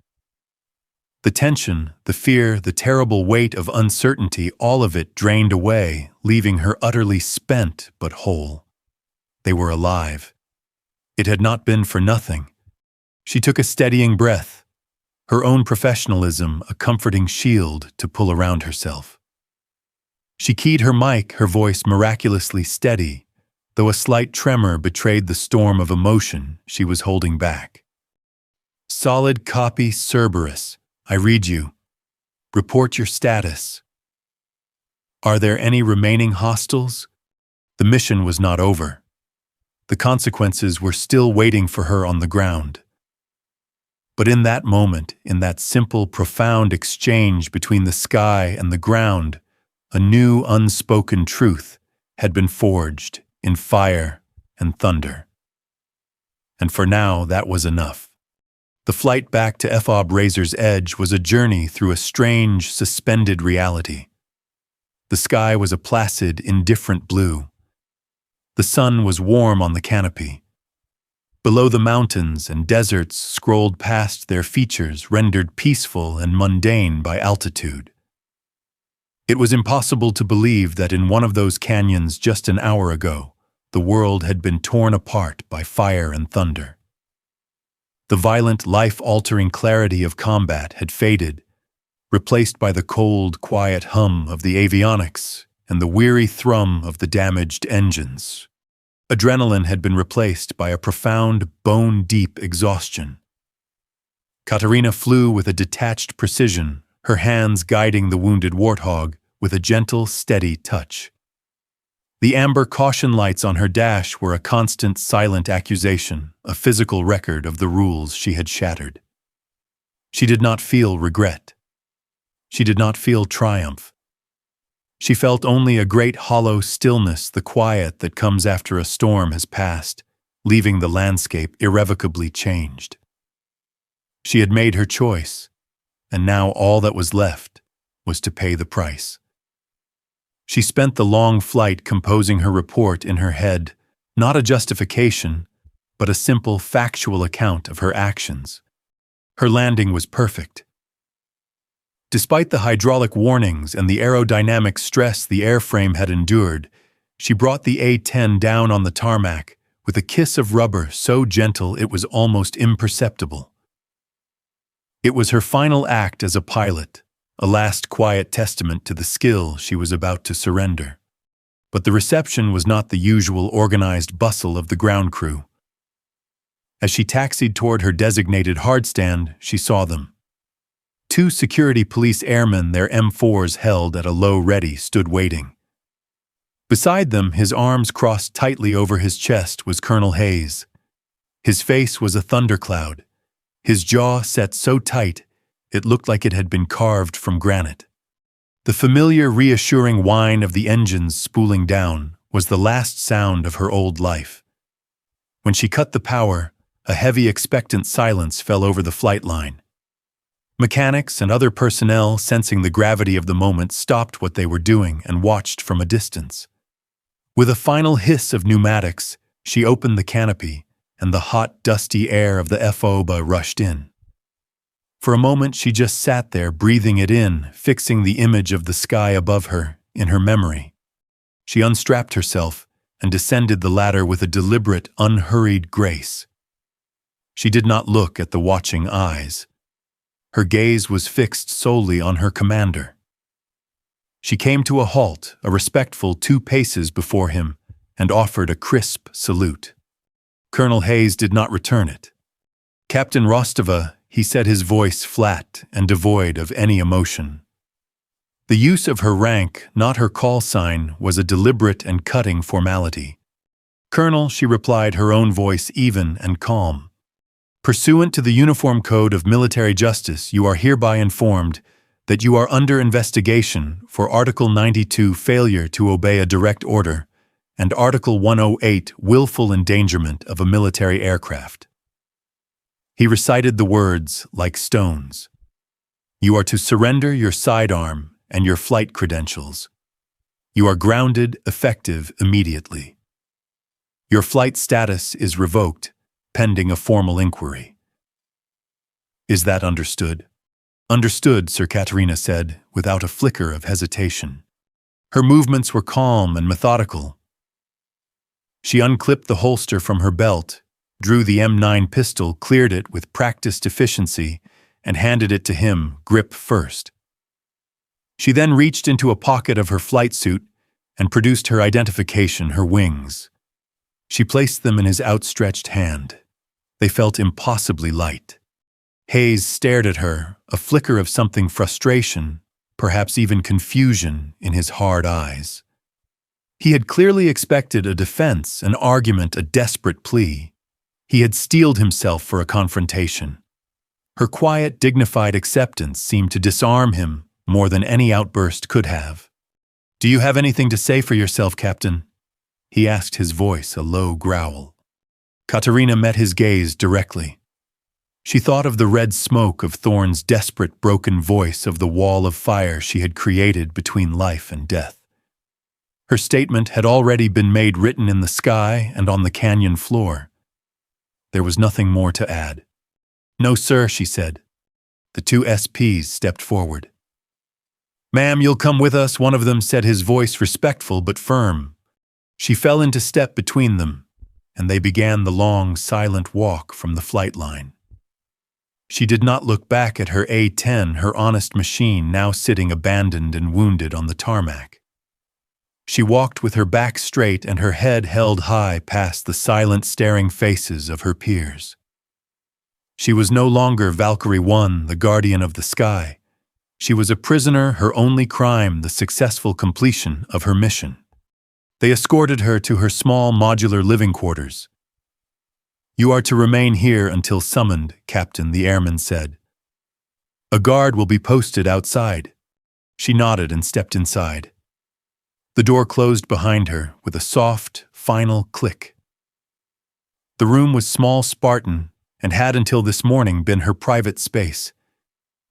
The tension, the fear, the terrible weight of uncertainty, all of it drained away, leaving her utterly spent but whole. They were alive. It had not been for nothing. She took a steadying breath, her own professionalism a comforting shield to pull around herself. She keyed her mic, her voice miraculously steady, though a slight tremor betrayed the storm of emotion she was holding back. "Solid copy, Cerberus. I read you. Report your status. Are there any remaining hostiles?" The mission was not over. The consequences were still waiting for her on the ground. But in that moment, in that simple, profound exchange between the sky and the ground, a new unspoken truth had been forged in fire and thunder. And for now, that was enough. The flight back to FOB Razor's Edge was a journey through a strange, suspended reality. The sky was a placid, indifferent blue. The sun was warm on the canopy. Below, the mountains and deserts scrolled past, their features rendered peaceful and mundane by altitude. It was impossible to believe that in one of those canyons just an hour ago, the world had been torn apart by fire and thunder. The violent, life-altering clarity of combat had faded, replaced by the cold, quiet hum of the avionics and the weary thrum of the damaged engines. Adrenaline had been replaced by a profound, bone-deep exhaustion. Katarina flew with a detached precision, her hands guiding the wounded Warthog with a gentle, steady touch. The amber caution lights on her dash were a constant, silent accusation, a physical record of the rules she had shattered. She did not feel regret. She did not feel triumph. She felt only a great hollow stillness, the quiet that comes after a storm has passed, leaving the landscape irrevocably changed. She had made her choice, and now all that was left was to pay the price. She spent the long flight composing her report in her head, not a justification, but a simple, factual account of her actions. Her landing was perfect. Despite the hydraulic warnings and the aerodynamic stress the airframe had endured, she brought the A-10 down on the tarmac with a kiss of rubber so gentle it was almost imperceptible. It was her final act as a pilot, a last quiet testament to the skill she was about to surrender. But the reception was not the usual organized bustle of the ground crew. As she taxied toward her designated hardstand, she saw them. 2 security police airmen, their M4s held at a low ready, stood waiting. Beside them, his arms crossed tightly over his chest, was Colonel Hayes. His face was a thundercloud, his jaw set so tight it looked like it had been carved from granite. The familiar, reassuring whine of the engines spooling down was the last sound of her old life. When she cut the power, a heavy, expectant silence fell over the flight line. Mechanics and other personnel, sensing the gravity of the moment, stopped what they were doing and watched from a distance. With a final hiss of pneumatics, she opened the canopy, and the hot, dusty air of the FOBA rushed in. For a moment, she just sat there, breathing it in, fixing the image of the sky above her in her memory. She unstrapped herself and descended the ladder with a deliberate, unhurried grace. She did not look at the watching eyes. Her gaze was fixed solely on her commander. She came to a halt, a respectful 2 paces before him, and offered a crisp salute. Colonel Hayes did not return it. "Captain Rostova," he said, his voice flat and devoid of any emotion. The use of her rank, not her call sign, was a deliberate and cutting formality. "Colonel," she replied, her own voice even and calm. "Pursuant to the Uniform Code of Military Justice, you are hereby informed that you are under investigation for Article 92, failure to obey a direct order, and Article 108, willful endangerment of a military aircraft." He recited the words like stones. "You are to surrender your sidearm and your flight credentials. You are grounded, effective immediately. Your flight status is revoked, pending a formal inquiry." "Is that understood?" "Understood," Sir Katarina said, without a flicker of hesitation. Her movements were calm and methodical. She unclipped the holster from her belt, drew the M9 pistol, cleared it with practiced efficiency, and handed it to him, grip first. She then reached into a pocket of her flight suit and produced her identification, her wings. She placed them in his outstretched hand. They felt impossibly light. Hayes stared at her, a flicker of something frustration, perhaps even confusion, in his hard eyes. He had clearly expected a defense, an argument, a desperate plea. He had steeled himself for a confrontation. Her quiet, dignified acceptance seemed to disarm him more than any outburst could have. "Do you have anything to say for yourself, Captain?" he asked, his voice a low growl. Katarina met his gaze directly. She thought of the red smoke of Thorne's desperate, broken voice, of the wall of fire she had created between life and death. Her statement had already been made, written in the sky and on the canyon floor. There was nothing more to add. "No, sir," she said. The two SPs stepped forward. "Ma'am, you'll come with us," one of them said, his voice respectful but firm. She fell into step between them, and they began the long, silent walk from the flight line. She did not look back at her A-10, her honest machine, now sitting abandoned and wounded on the tarmac. She walked with her back straight and her head held high past the silent, staring faces of her peers. She was no longer Valkyrie 1, the guardian of the sky. She was a prisoner, her only crime the successful completion of her mission. They escorted her to her small modular living quarters. "You are to remain here until summoned, Captain," the airman said. "A guard will be posted outside." She nodded and stepped inside. The door closed behind her with a soft, final click. The room was small, Spartan, and had until this morning been her private space.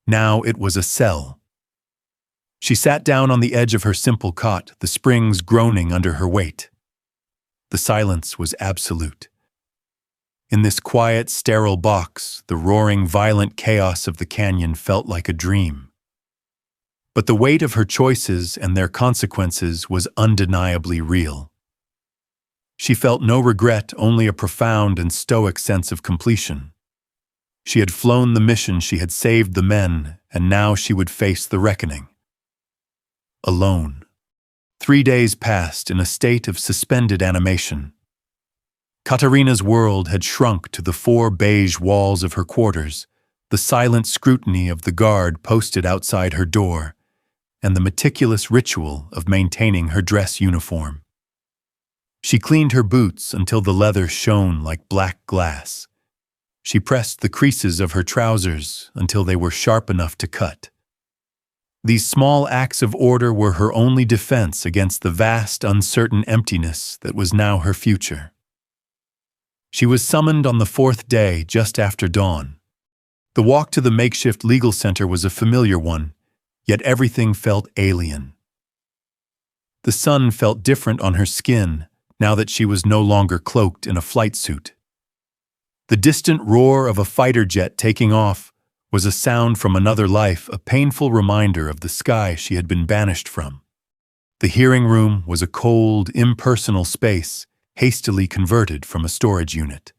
Now it was a cell. She sat down on the edge of her simple cot, the springs groaning under her weight. The silence was absolute. In this quiet, sterile box, the roaring, violent chaos of the canyon felt like a dream. But the weight of her choices and their consequences was undeniably real. She felt no regret, only a profound and stoic sense of completion. She had flown the mission, she had saved the men, and now she would face the reckoning. Alone. 3 days passed in a state of suspended animation. Katarina's world had shrunk to the 4 beige walls of her quarters, the silent scrutiny of the guard posted outside her door, and the meticulous ritual of maintaining her dress uniform. She cleaned her boots until the leather shone like black glass. She pressed the creases of her trousers until they were sharp enough to cut. These small acts of order were her only defense against the vast, uncertain emptiness that was now her future. She was summoned on the 4th day, just after dawn. The walk to the makeshift legal center was a familiar one, yet everything felt alien. The sun felt different on her skin now that she was no longer cloaked in a flight suit. The distant roar of a fighter jet taking off was a sound from another life, a painful reminder of the sky she had been banished from. The hearing room was a cold, impersonal space, hastily converted from a storage unit.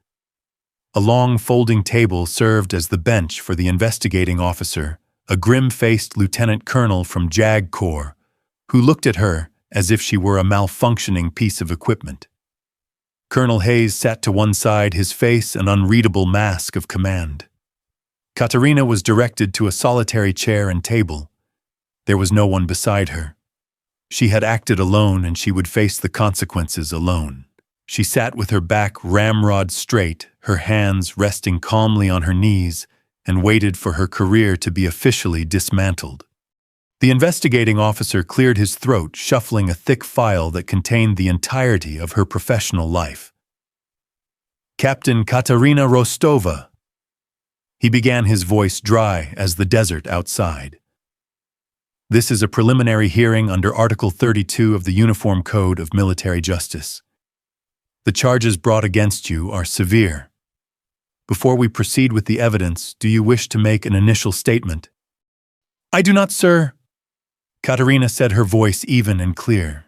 A long folding table served as the bench for the investigating officer, a grim-faced lieutenant colonel from JAG Corps, who looked at her as if she were a malfunctioning piece of equipment. Colonel Hayes sat to one side, his face an unreadable mask of command. Katarina was directed to a solitary chair and table. There was no one beside her. She had acted alone, and she would face the consequences alone. She sat with her back ramrod straight, her hands resting calmly on her knees, and waited for her career to be officially dismantled. The investigating officer cleared his throat, shuffling a thick file that contained the entirety of her professional life. Captain Katarina Rostova. He began, his voice dry as the desert outside. This is a preliminary hearing under Article 32 of the Uniform Code of Military Justice. The charges brought against you are severe. Before we proceed with the evidence, do you wish to make an initial statement? I do not, sir. Katarina said, her voice even and clear.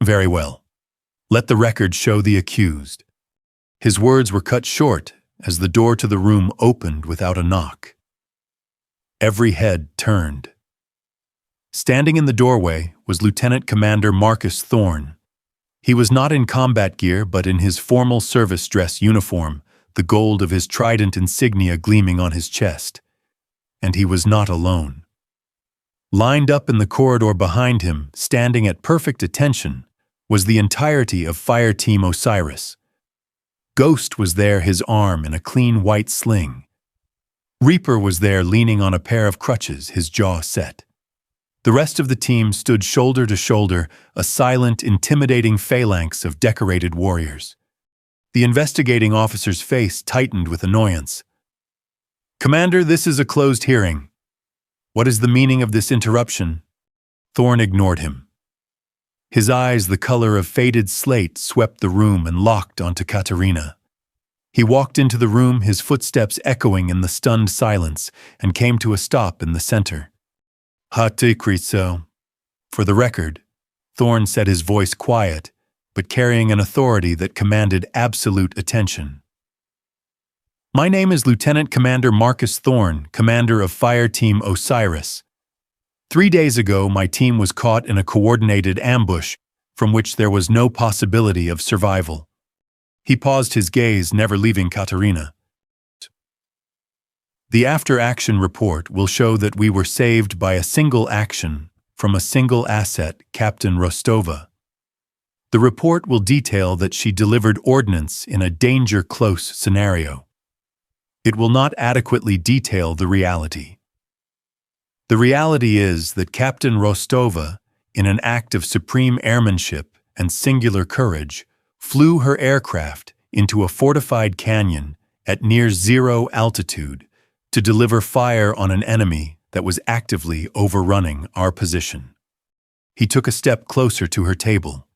Very well. Let the record show the accused. His words were cut short as the door to the room opened without a knock. Every head turned. Standing in the doorway was Lieutenant Commander Marcus Thorne. He was not in combat gear, but in his formal service dress uniform, the gold of his trident insignia gleaming on his chest. And he was not alone. Lined up in the corridor behind him, standing at perfect attention, was the entirety of Fire Team Osiris. Ghost was there, his arm in a clean white sling. Reaper was there, leaning on a pair of crutches, his jaw set. The rest of the team stood shoulder to shoulder, a silent, intimidating phalanx of decorated warriors. The investigating officer's face tightened with annoyance. Commander, this is a closed hearing. What is the meaning of this interruption? Thorne ignored him. His eyes, the color of faded slate, swept the room and locked onto Katarina. He walked into the room, his footsteps echoing in the stunned silence, and came to a stop in the center. For the record, Thorne said, his voice quiet, but carrying an authority that commanded absolute attention. My name is Lieutenant Commander Marcus Thorne, commander of Fire Team Osiris. 3 days ago, my team was caught in a coordinated ambush from which there was no possibility of survival. He paused, his gaze never leaving Katarina. The after-action report will show that we were saved by a single action from a single asset, Captain Rostova. The report will detail that she delivered ordnance in a danger-close scenario. It will not adequately detail the reality. The reality is that Captain Rostova, in an act of supreme airmanship and singular courage, flew her aircraft into a fortified canyon at near zero altitude to deliver fire on an enemy that was actively overrunning our position. He took a step closer to her table.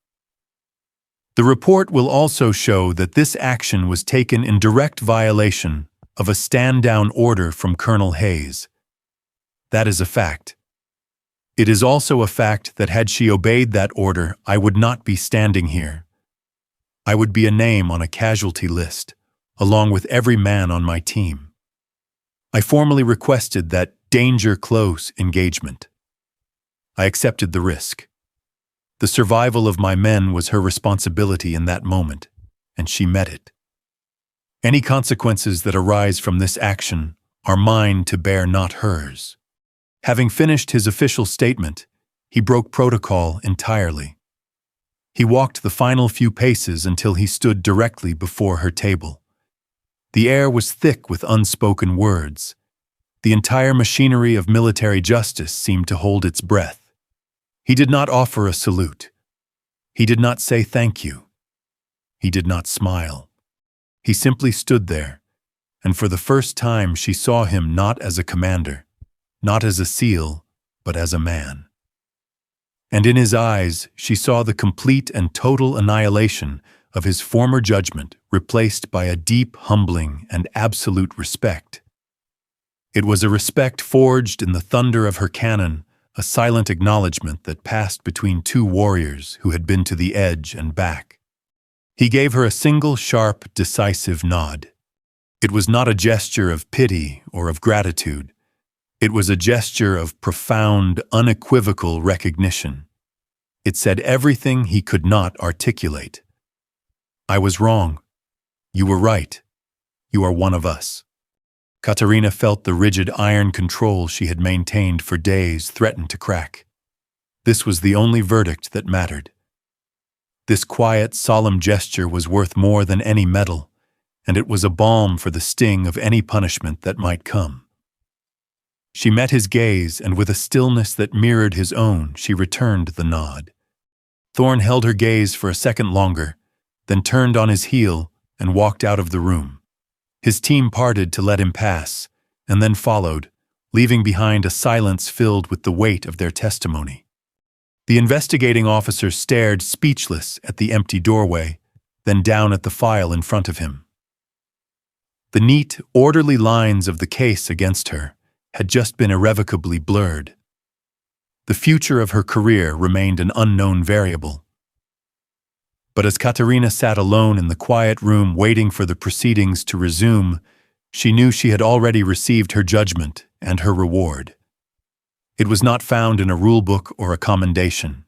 The report will also show that this action was taken in direct violation of a stand-down order from Colonel Hayes. That is a fact. It is also a fact that had she obeyed that order, I would not be standing here. I would be a name on a casualty list, along with every man on my team. I formally requested that danger-close engagement. I accepted the risk. The survival of my men was her responsibility in that moment, and she met it. Any consequences that arise from this action are mine to bear, not hers. Having finished his official statement, he broke protocol entirely. He walked the final few paces until he stood directly before her table. The air was thick with unspoken words. The entire machinery of military justice seemed to hold its breath. He did not offer a salute. He did not say thank you. He did not smile. He simply stood there, and for the first time she saw him not as a commander, not as a SEAL, but as a man. And in his eyes, she saw the complete and total annihilation of his former judgment, replaced by a deep, humbling, and absolute respect. It was a respect forged in the thunder of her cannon, a silent acknowledgement that passed between two warriors who had been to the edge and back. He gave her a single, sharp, decisive nod. It was not a gesture of pity or of gratitude. It was a gesture of profound, unequivocal recognition. It said everything he could not articulate. I was wrong. You were right. You are one of us. Katarina felt the rigid iron control she had maintained for days threaten to crack. This was the only verdict that mattered. This quiet, solemn gesture was worth more than any medal, and it was a balm for the sting of any punishment that might come. She met his gaze, and with a stillness that mirrored his own, she returned the nod. Thorn held her gaze for a second longer, then turned on his heel and walked out of the room. His team parted to let him pass, and then followed, leaving behind a silence filled with the weight of their testimony. The investigating officer stared speechless at the empty doorway, then down at the file in front of him. The neat, orderly lines of the case against her had just been irrevocably blurred. The future of her career remained an unknown variable. But as Katarina sat alone in the quiet room waiting for the proceedings to resume, she knew she had already received her judgment and her reward. It was not found in a rulebook or a commendation.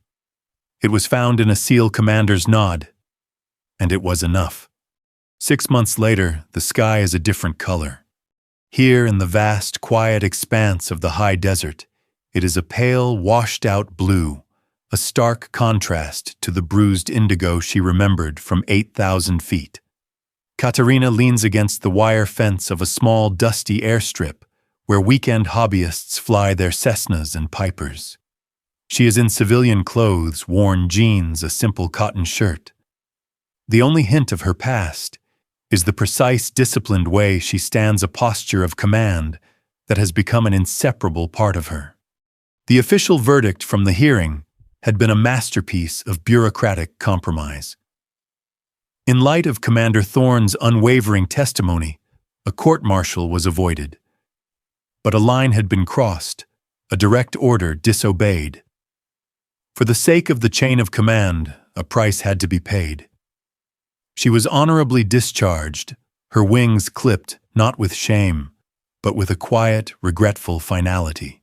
It was found in a SEAL commander's nod, and it was enough. 6 months later, the sky is a different color. Here in the vast, quiet expanse of the high desert, it is a pale, washed-out blue, a stark contrast to the bruised indigo she remembered from 8,000 feet. Katarina leans against the wire fence of a small, dusty airstrip where weekend hobbyists fly their Cessnas and Pipers. She is in civilian clothes, worn jeans, a simple cotton shirt. The only hint of her past is the precise, disciplined way she stands, a posture of command that has become an inseparable part of her. The official verdict from the hearing had been a masterpiece of bureaucratic compromise. In light of Commander Thorne's unwavering testimony, a court-martial was avoided. But a line had been crossed, a direct order disobeyed. For the sake of the chain of command, a price had to be paid. She was honorably discharged, her wings clipped not with shame, but with a quiet, regretful finality.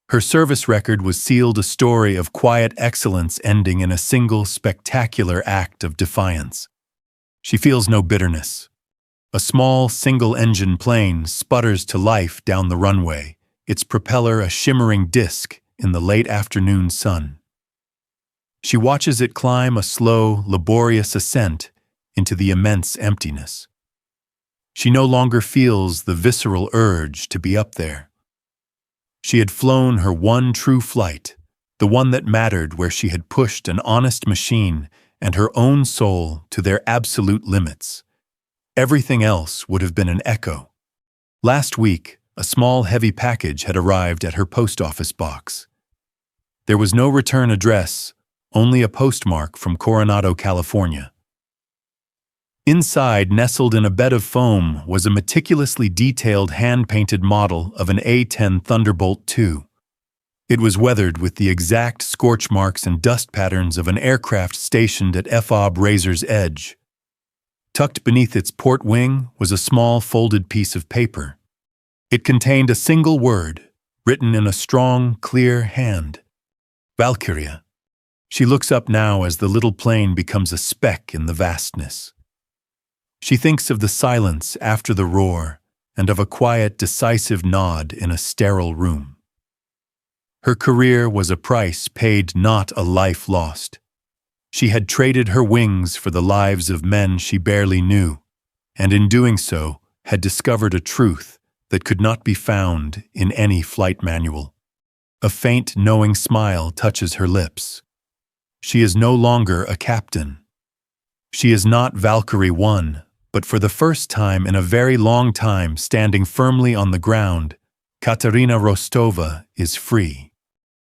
Her service record was sealed, a story of quiet excellence ending in a single spectacular act of defiance. She feels no bitterness. A small, single-engine plane sputters to life down the runway, its propeller a shimmering disk in the late afternoon sun. She watches it climb a slow, laborious ascent into the immense emptiness. She no longer feels the visceral urge to be up there. She had flown her one true flight, the one that mattered, where she had pushed an honest machine and her own soul to their absolute limits. Everything else would have been an echo. Last week, a small, heavy package had arrived at her post office box. There was no return address, only a postmark from Coronado, California. Inside, nestled in a bed of foam, was a meticulously detailed hand-painted model of an A-10 Thunderbolt II. It was weathered with the exact scorch marks and dust patterns of an aircraft stationed at FOB Razor's Edge. Tucked beneath its port wing was a small folded piece of paper. It contained a single word, written in a strong, clear hand: Valkyrie. She looks up now as the little plane becomes a speck in the vastness. She thinks of the silence after the roar and of a quiet, decisive nod in a sterile room. Her career was a price paid, not a life lost. She had traded her wings for the lives of men she barely knew, and in doing so had discovered a truth that could not be found in any flight manual. A faint, knowing smile touches her lips. She is no longer a captain. She is not Valkyrie 1, but for the first time in a very long time, standing firmly on the ground, Katarina Rostova is free.